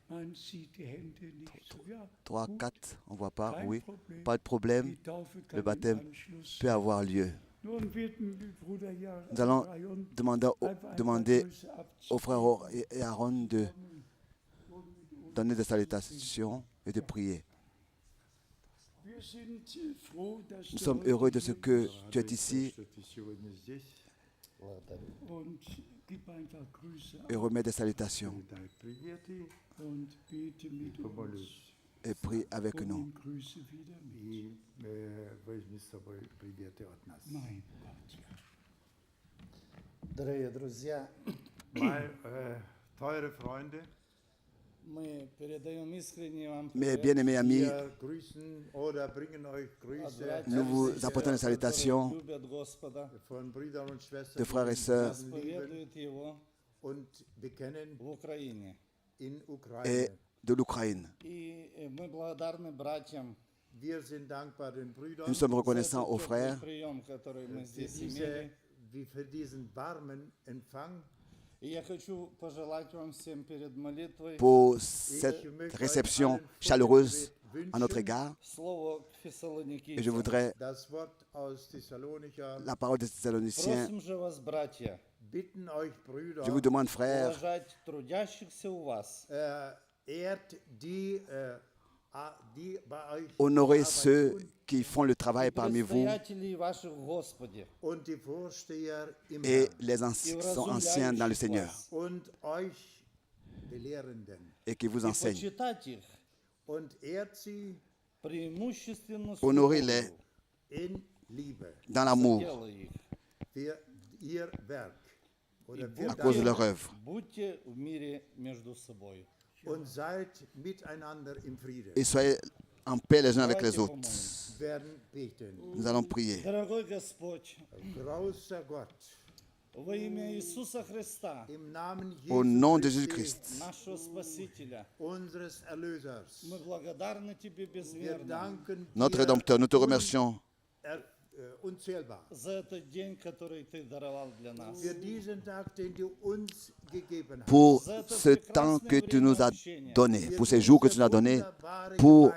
S5: Man sieht die Hände nicht. Ja,
S2: 3,
S5: gut,
S2: 4, on ne voit pas,
S5: kein
S2: oui.
S5: Problem.
S2: Pas de problème,
S5: Die Taufe kann
S2: le baptême
S5: im Anschluss.
S2: peut avoir lieu.
S5: Nun wird mir Bruder ja
S2: Nous allons
S5: Aaron
S2: demander
S5: Größe
S2: aux frères et Aaron de donner des salutations et de prier.
S5: Wir sind froh, dass
S2: Nous
S5: du
S2: sommes
S5: heute
S2: heureux de ce
S5: hier
S2: que
S5: bist
S2: tu es ici
S5: und gib einfach Grüße
S2: et remets des salutations
S5: und bete mit uns
S2: et prie avec
S5: und
S2: nous.
S5: nimm Grüße wieder mit. Mein Gott, ja.
S6: Дорогие друзья,
S7: Teure Freunde,
S6: мы передаем искренне вам
S2: Mes
S6: привет
S2: bien-aimés amis,
S7: wir grüßen oder bringen euch
S6: от
S7: Grüße
S6: братьев
S2: nous vous
S6: и сестер,
S2: apportons des salutations
S6: которые любят Господа,
S7: von Brüdern und Schwestern,
S2: de frères et
S7: die
S2: sœurs
S7: uns lieben
S6: исповедуют Его
S7: und bekennen
S6: в Украине.
S7: in
S2: et
S7: Ukraine.
S2: de l'Ukraine.
S6: И мы благодарны братьям
S7: Wir sind dankbar den Brüdern
S2: Nous sommes
S6: за
S2: reconnaissants
S6: этот
S2: aux
S6: теплый
S2: frères
S6: прием, который мы
S7: für,
S6: здесь имели.
S7: für diesen warmen Empfang.
S6: И я хочу пожелать вам всем перед молитвой
S2: pour cette réception chaleureuse à notre égard.
S6: слово к
S2: Et je
S6: Фессалоникийцам.
S2: voudrais
S7: Das Wort aus Thessalonicher.
S2: la parole des Thessaloniciens.
S6: Просим же вас, братья,
S7: Bitten euch, Brüder,
S2: Je vous demande, frères,
S6: уважать трудящихся у вас,
S7: ehrt die bei euch
S2: honorez
S7: Arbeit
S2: ceux
S7: tun
S2: qui font le travail parmi vous
S6: предстоятелей ваших в Господе,
S7: und die Vorsteher im
S2: et
S7: Herrn
S2: les
S6: и
S2: sont anciens dans le
S6: вразумляющих
S2: Seigneur
S6: вас,
S7: und euch Belehrenden
S2: et qui vous
S6: и
S2: enseignent.
S6: почитать их
S7: und ehrt sie
S6: преимущественно с
S2: Honorez-les
S6: любовью,
S7: in Liebe
S2: dans l'amour
S6: дело их.
S7: für ihr Werk oder
S6: И
S7: für
S2: à cause de
S7: dein
S2: leur
S7: Werk
S2: œuvre.
S6: будьте в мире между собой.
S7: und seid miteinander im Frieden.
S2: Et soyez en paix les uns avec les
S6: Давайте
S2: autres.
S6: помолимся.
S7: Wir werden beten.
S2: Nous allons prier.
S6: Дорогой Господь,
S7: Großer Gott,
S6: во имя Иисуса Христа,
S7: im Namen
S2: Au
S7: Jesu
S2: nom de
S7: Christi,
S6: нашего
S2: Jésus-Christ,
S6: Спасителя,
S7: unseres Erlösers,
S6: мы благодарны Тебе
S7: wir
S6: безмерно
S7: danken
S2: notre
S7: dir
S2: Rédempteur, nous te remercions
S7: unzählbar
S6: за этот день, который Ты даровал для нас.
S7: für diesen Tag, den du uns gegeben hast.
S2: pour ce temps que tu nous as donné, pour ces jours que tu nous as donnés, pour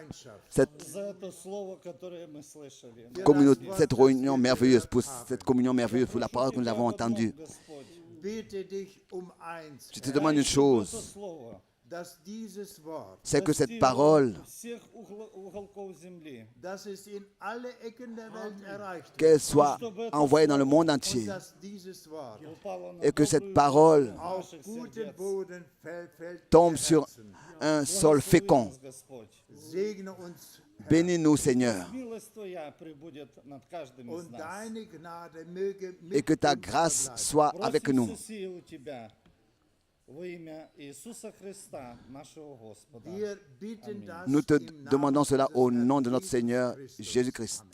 S2: cette
S6: За это слово, которое мы слышали.
S2: communauté, cette réunion merveilleuse, pour cette communion merveilleuse, pour la parole que nous avons entendue.
S6: Господь,
S7: Bete dich eins,
S2: Je te demande une
S6: это
S2: chose,
S6: слово
S7: dass dieses Wort,
S2: c'est que cette
S6: достигло
S2: parole,
S6: всех уголков земли,
S7: dass es in alle Ecken der Welt erreicht
S2: qu'elle soit envoyée dans le monde
S7: und
S2: entier,
S7: dass dieses Wort
S6: упало на
S2: et que cette
S6: добрую
S2: parole
S6: почву
S7: auf
S6: наших
S7: guten
S6: сердец.
S7: Boden fällt.
S2: tombe sur un sol
S6: Благослови
S2: fécond.
S6: нас, Господь.
S7: Segne uns, Herr,
S2: Bénis-nous, Seigneur,
S6: Милость Твоя пребудет над каждым из
S7: und
S6: нас.
S7: deine Gnade möge mit
S2: et que ta
S7: uns
S2: grâce
S7: verbleiben.
S2: soit avec
S6: Просим
S2: nous.
S6: все сие у Тебя во имя Иисуса Христа, нашего Господа.
S7: Wir bitten das
S2: Nous te
S7: im Namen
S2: demandons cela
S7: unseres
S2: au
S7: Herrn
S2: nom de notre
S7: Jesus
S2: Seigneur
S7: Christus.
S2: Jésus-Christ.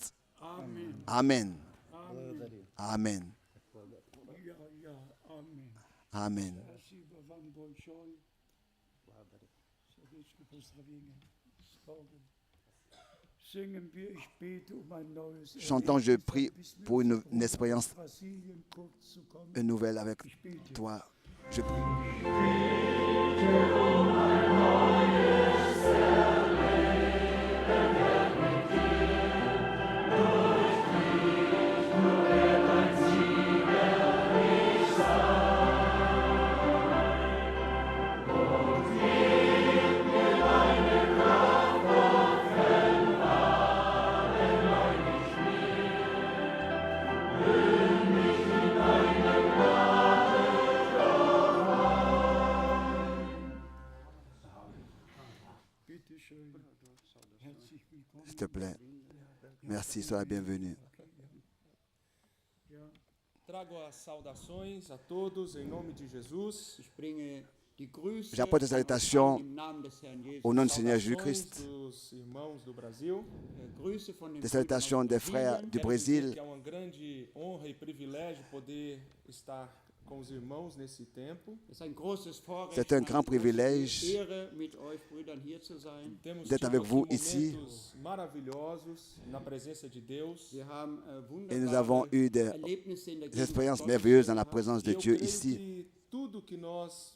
S2: Amen.
S6: Благодарим.
S2: Amen.
S5: Ja, ja, Amen.
S2: Amen.
S5: Спасибо вам большое. Сердечное поздравление. Слава. Singen wir, ich bete um ein neues
S2: Chantant, je
S5: Erlebnis,
S2: prie
S5: bis wir
S2: pour
S5: von
S2: une expérience
S5: Brasilien kurz zu kommen.
S2: nouvelle avec
S5: Ich bete.
S2: toi. Je prie.
S5: Bitte schön.
S2: Merci, sois la bienvenue.
S8: Trago as saudações a todos em nome de Jesus.
S1: Ich bringe die Grüße
S2: J'apporte des salutations
S1: im Namen des Herrn Jesus.
S2: au nom du Seigneur
S8: Saudações
S2: Jésus-Christ.
S8: dos irmãos do Brasil.
S1: Grüße von den
S2: Des salutations des frères du
S8: Quero dizer
S2: Brésil.
S8: que é uma grande honra e privilégio poder estar com os irmãos nesse tempo.
S1: Es ist ein großes Vorrecht,
S2: C'est un
S1: eine
S2: grand
S1: große
S2: privilège
S1: Ehre, mit euch Brüdern hier zu sein.
S8: Temos
S2: d'être
S8: tido
S2: avec
S8: aqui
S2: vous ici.
S8: momentos maravilhosos na presença de Deus.
S1: Wir haben
S2: Et nous avons
S1: wunderbare
S2: eu des
S1: Erlebnisse in der
S2: expériences
S1: Gegenwart
S2: merveilleuses
S1: Gottes
S2: dans la
S1: gemacht.
S2: présence de
S8: E eu
S2: Dieu
S8: creio
S2: ici.
S8: que tudo que nós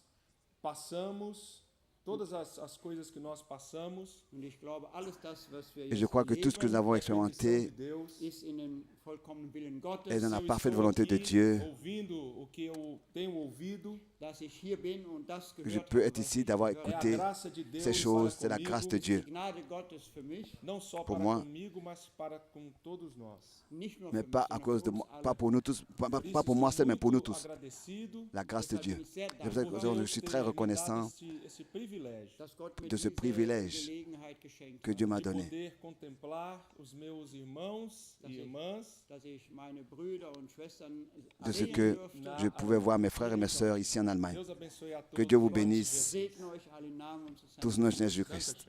S8: passamos, todas as coisas que nós passamos,
S1: Und ich glaube, alles das, was wir
S2: Et je
S1: jetzt
S2: crois que tout ce que nous avons
S8: é permissão de
S2: expérimenté
S8: Deus.
S1: ist in den vollkommenen Willen Gottes,
S2: est dans la
S8: Eu
S2: parfaite
S8: estou
S2: volonté de
S8: aqui
S2: Dieu.
S8: ouvindo o que eu tenho ouvido.
S1: dass ich hier bin und das
S2: Que je
S1: gehört
S2: peux
S1: habe,
S2: être
S1: was
S2: ici,
S1: ich
S2: d'avoir
S1: gehört
S8: É a
S2: écouté
S8: graça de Deus
S2: ces choses. C'est
S8: para
S2: la grâce de
S8: comigo,
S2: Dieu.
S1: Die Gnade Gottes für mich,
S8: não só
S2: Pour
S8: para
S2: moi,
S8: comigo, mas para com todos nós.
S1: nicht nur
S2: Mais
S1: für
S2: pas
S1: mich,
S2: à
S1: sondern
S2: cause
S1: für
S2: de moi,
S1: uns alle.
S2: pas pour nous tous, pas
S8: Por
S2: pour moi
S8: isso,
S2: seul, mais pour nous
S8: muito
S2: tous.
S8: agradecido
S2: La grâce de
S1: Deshalb
S2: Dieu.
S1: bin ich sehr
S2: C'est pour ça
S1: dankbar,
S2: que je suis très reconnaissant
S8: esse privilégio
S1: dass Gott mir
S2: de ce
S1: diese
S2: privilège
S1: Gelegenheit geschenkt
S2: que
S1: hat,
S2: Dieu m'a
S8: de
S2: donné.
S8: poder contemplar os meus irmãos e irmãs
S1: dass ich meine Brüder und Schwestern
S2: De ce
S1: sehen
S2: que
S1: durfte.
S2: je pouvais voir mes frères et mes sœurs ici en Allemagne.
S8: Deus abençoe a todos.
S2: Que Dieu vous
S8: em nome de
S2: bénisse.
S1: Segne euch alle im Namen unseres Herrn.
S2: Tous nos Seigneur Jésus-Christ.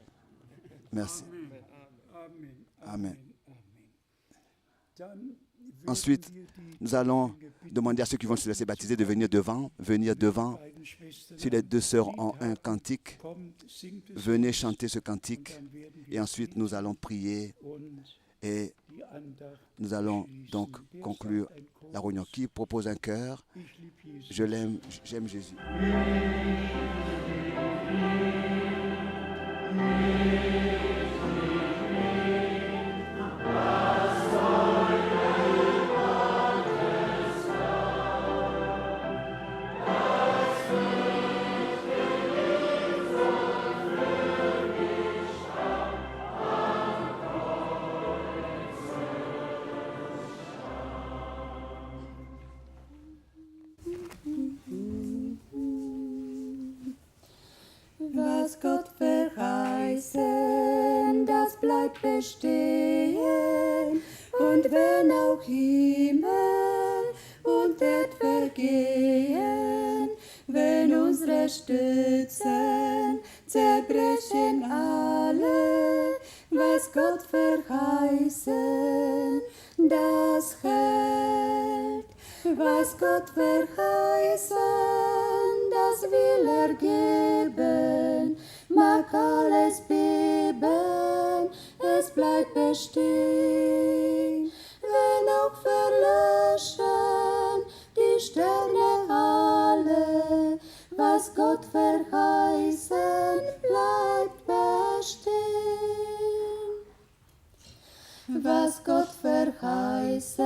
S2: Merci.
S5: Amen.
S2: Amen.
S5: Dann werden
S2: Ensuite,
S5: wir die
S2: nous allons demander à ceux qui vont se laisser baptiser de venir devant.
S5: beiden Schwestern
S2: Si les deux sœurs ont un cantique,
S5: kommt, singt es
S2: venez chanter ce cantique.
S5: dann werden wir
S2: Et ensuite, nous allons prier
S5: und
S2: et
S5: die Andacht
S2: nous allons
S5: schließen.
S2: donc
S5: Wer
S2: conclure
S5: sagt ein Chor?
S2: la réunion. Qui propose un cœur?
S5: Ich lieb Jesus.
S2: Je l'aime, j'aime Jésus.
S9: Was Gott verheißen, das bleibt bestehen. Und wenn auch Himmel und Erd vergehen, wenn unsere Stützen zerbrechen alle, was Gott verheißen, das hält. Was Gott verheißen, das will er geben, mag alles beben, es bleibt bestehen. Wenn auch verlöschen die Sterne alle, was Gott verheißen, bleibt bestehen. Was Gott verheißen,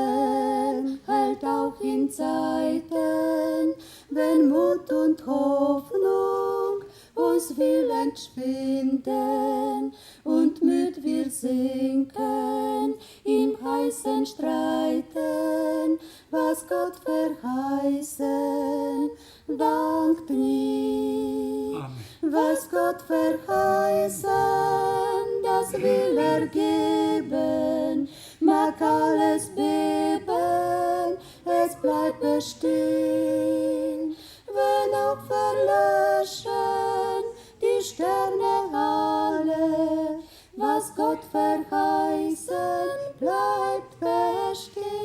S9: hält auch in Zeiten, wenn Mut und Hoffnung uns will entschwinden und müd wir sinken im heißen Streiten. Was Gott verheißen, wankt nie. Was Gott verheißen, das will er geben, mag alles beben, es bleibt bestehen. Wenn auch verlöschen die Sterne alle, was Gott verheißen, bleibt bestehen.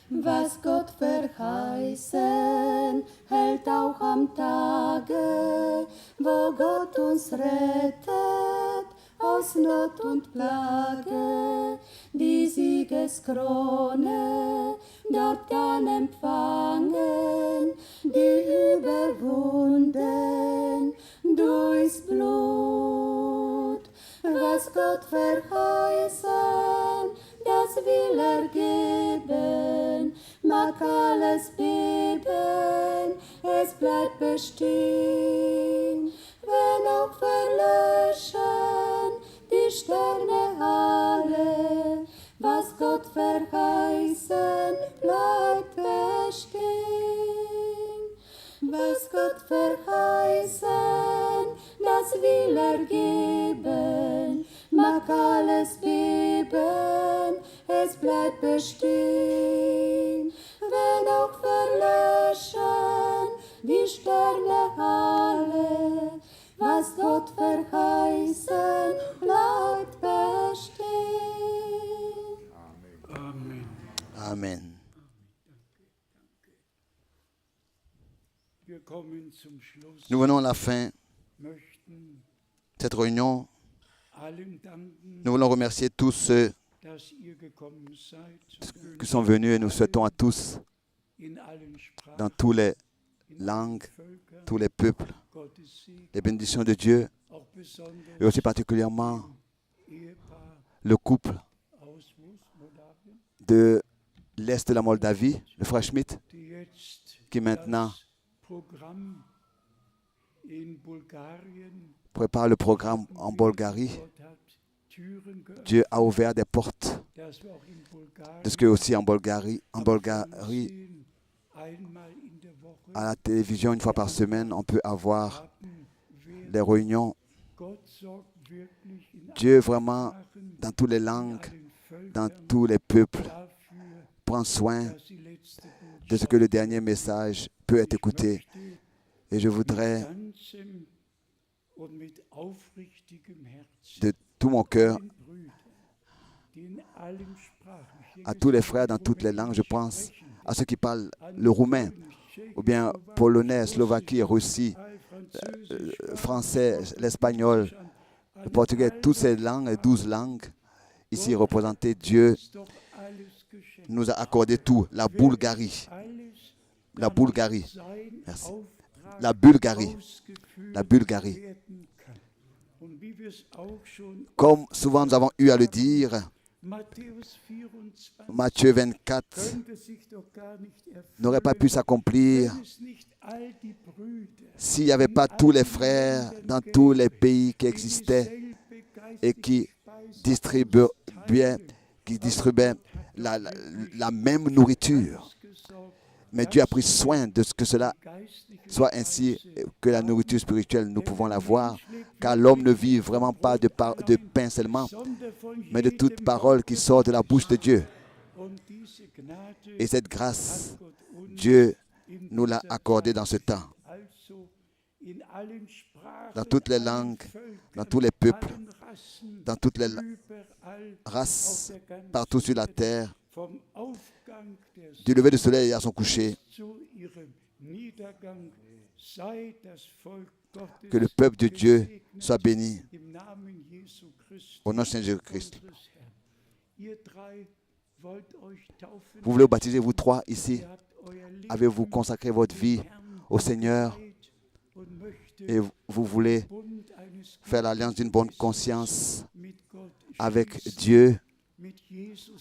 S9: Was Gott verheißen, hält auch am Tage, wo Gott uns rettet aus Not und Plage. Die Siegeskrone dort dann empfangen, die überwunden durchs Blut. Was Gott verheißen, das will er geben, mag alles beben, es bleibt bestehen. Wenn auch verlöschen die Sterne alle, was Gott verheißen, bleibt bestehen. Was Gott verheißen, das will er geben, mag mag alles beben, es bleibt bestehen. Wenn auch verlöschen die Sterne alle, was Gott verheißen, bleibt bestehen.
S2: Amen.
S5: Wir kommen zum Schluss.
S2: Nous venons à la fin
S5: Möchten
S2: de cette réunion.
S5: allen danken,
S2: Nous voulons remercier tous ceux
S5: dass ihr gekommen seid, zum
S2: qui sont venus et nous souhaitons à tous,
S5: in allen Sprachen,
S2: dans toutes les
S5: in
S2: langues,
S5: allen Völkern,
S2: tous les peuples,
S5: Gottes Segen,
S2: les bénédictions de Dieu
S5: auch besonders
S2: et aussi particulièrement
S5: Ehepaar
S2: le couple
S5: aus Moldawien,
S2: de l'Est de la Moldavie, le frère Schmidt,
S5: die jetzt
S2: qui maintenant
S5: das Programm in Bulgarien
S2: prépare le programme en Bulgarie.
S5: Gott hat Türen geöffnet,
S2: Dieu a ouvert des portes
S5: dass wir auch in Bulgarien
S2: de ce que aussi en Bulgarie,
S5: sehen, einmal in der Woche
S2: à la télévision, une fois par semaine, on peut avoir
S5: haben wir
S2: des réunions.
S5: Gott sorgt wirklich in
S2: Dieu
S5: allen
S2: vraiment,
S5: Sprachen,
S2: dans toutes les
S5: in
S2: langues,
S5: allen
S2: dans
S5: Völkern
S2: tous les peuples,
S5: dafür,
S2: prend soin
S5: dass die letzte
S2: de ce que le dernier message peut être écouté. Et je voudrais,
S5: ganzem und mit aufrichtigem Herzen
S2: de tout mon cœur,
S5: den Brüdern, die in allen Sprachen hier
S2: à tous les frères dans toutes les langues, je pense à ceux qui parlent le roumain, ou bien polonais, slovaquie, russie, français, l'espagnol, le portugais, toutes ces langues, les 12 langues ici représentées. Dieu nous a accordé tout. La Bulgarie, merci. La Bulgarie. Comme souvent nous avons eu à le dire, Matthieu 24 n'aurait pas pu s'accomplir s'il n'y avait pas tous les frères dans tous les pays qui existaient et qui distribuaient la même nourriture. Mais Dieu a pris soin de ce que cela soit ainsi, que la nourriture spirituelle, nous pouvons la voir, car l'homme ne vit vraiment pas de pain seulement, mais de toute parole qui sort de la bouche de Dieu. Et cette grâce, Dieu nous l'a accordée dans ce temps. Dans toutes les langues, dans tous les peuples, dans toutes les races, partout sur la terre, du lever du soleil à son coucher, que le peuple de Dieu soit béni au nom de Saint Jésus-Christ. Vous voulez vous baptiser, vous trois ici? Avez-vous consacré votre vie au Seigneur et vous voulez faire l'alliance d'une bonne conscience avec Dieu,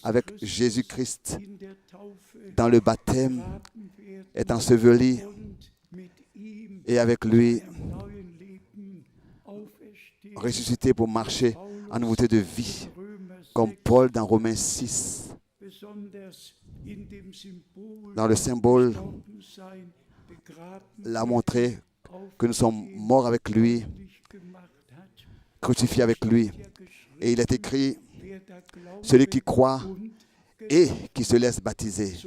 S2: avec Jésus-Christ, dans le baptême, est enseveli et avec lui ressuscité pour marcher en nouveauté de vie, comme Paul dans Romains 6, dans le symbole, l'a montré que nous sommes morts avec lui, crucifiés avec lui. Et il est écrit, celui qui croit et qui se laisse baptiser.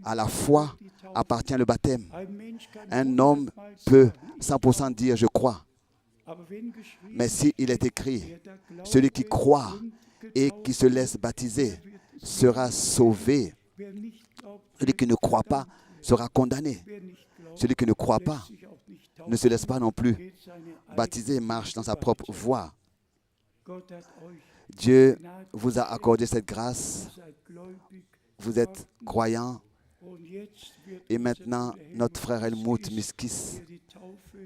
S2: À la foi appartient le baptême. Un homme peut 100% dire je crois. Mais s'il est écrit, celui qui croit et qui se laisse baptiser sera sauvé. Celui qui ne croit pas sera condamné. Celui qui ne croit pas ne se laisse pas non plus baptiser, marche dans sa propre voie. Dieu vous a accordé cette grâce. Vous êtes croyants. Et maintenant, notre frère Helmut Miskis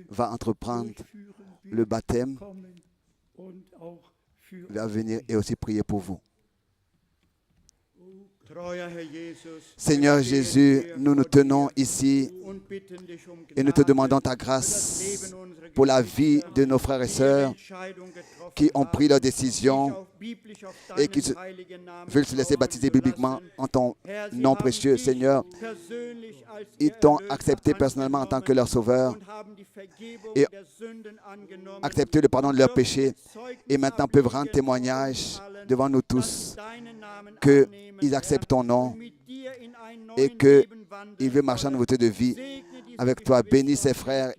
S2: va entreprendre le baptême, va venir et aussi prier pour vous. Seigneur Jésus, nous nous tenons ici et nous te demandons ta grâce pour la vie de nos frères et sœurs qui ont pris leur décision et qui veulent se laisser baptiser bibliquement en ton nom précieux. Seigneur, ils t'ont accepté personnellement en tant que leur sauveur et accepté le pardon de leurs péchés et maintenant peuvent rendre témoignage devant nous tous qu'ils acceptent ton nom et qu'ils veulent marcher en nouveauté de vie avec toi. Bénis ces frères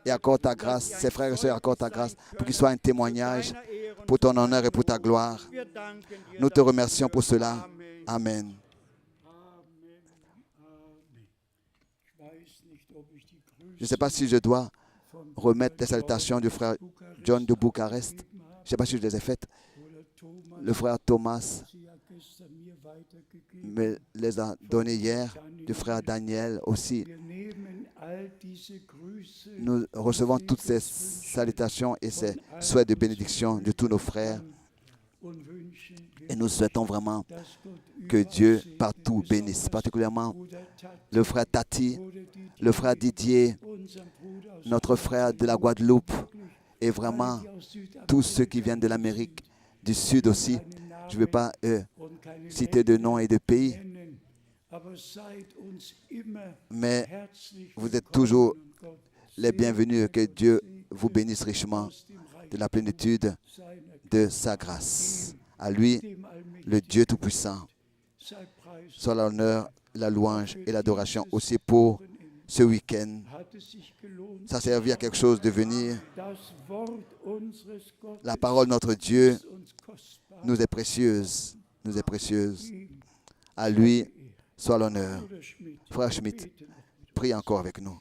S2: et accorde ta grâce, ces frères et sœurs, accorde ta grâce pour qu'ils soient un témoignage pour ton honneur et pour ta gloire. Nous te remercions pour cela. Amen. Je ne sais pas si je dois remettre les salutations du frère John de Bucarest. Je ne sais pas si je les ai faites. Le frère Thomas me les a données hier. Du frère Daniel aussi. Nous recevons toutes ces salutations et ces souhaits de bénédiction de tous nos frères. Et nous souhaitons vraiment que Dieu partout bénisse, particulièrement le frère Tati, le frère Didier, notre frère de la Guadeloupe et vraiment tous ceux qui viennent de l'Amérique du Sud aussi. Je ne veux pas citer de noms et de pays, mais vous êtes toujours les bienvenus. Que Dieu vous bénisse richement de la plénitude de sa grâce. À lui, le Dieu Tout-Puissant, soit l'honneur, la louange et l'adoration aussi pour ce week-end. Ça servi à quelque chose de venir. La parole de notre Dieu nous est précieuse. Nous est précieuse. À lui, soit l'honneur. Frère Schmidt, prie encore avec nous.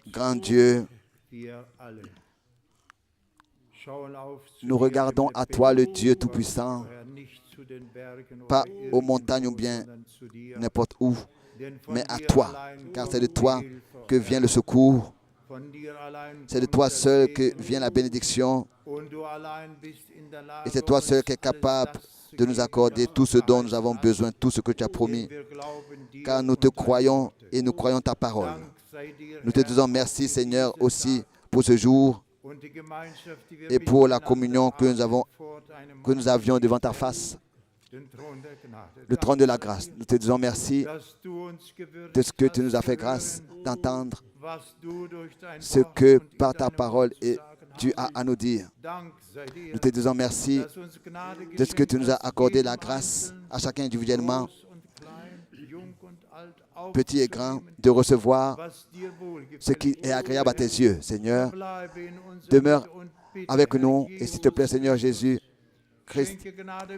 S2: Grand Dieu, nous regardons à toi, le Dieu Tout-Puissant, pas aux montagnes ou bien n'importe où, mais à toi, car c'est de toi que vient le secours, c'est de toi seul que vient la bénédiction, et c'est toi seul qui es capable de nous accorder tout ce dont nous avons besoin, tout ce que tu as promis, car nous te croyons et nous croyons ta parole. Nous te disons merci, Seigneur, aussi pour ce jour et pour la communion que nous avions devant ta face, le trône de la grâce. Nous te disons merci de ce que tu nous as fait grâce d'entendre, ce que par ta parole tu as à nous dire. Nous te disons merci de ce que tu nous as accordé la grâce à chacun individuellement, petit et grand, de recevoir ce qui est agréable à tes yeux, Seigneur. Demeure avec nous et s'il te plaît, Seigneur Jésus, Christ,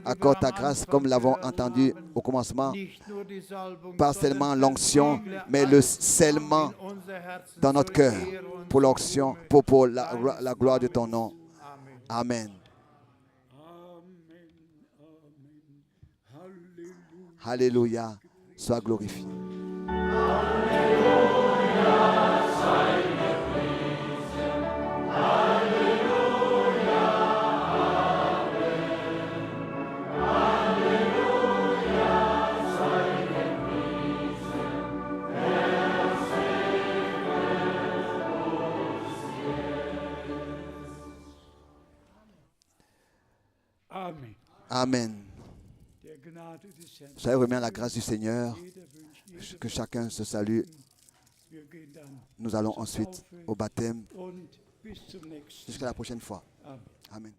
S2: accorde ta grâce comme nous l'avons entendu au commencement, pas seulement l'onction, mais le scellement dans notre cœur pour l'onction, pour la gloire de ton nom. Amen. Alléluia, sois glorifié. Amen. Soyez remis à la grâce du Seigneur, que chacun se salue. Nous allons ensuite au baptême. Jusqu'à la prochaine fois. Amen.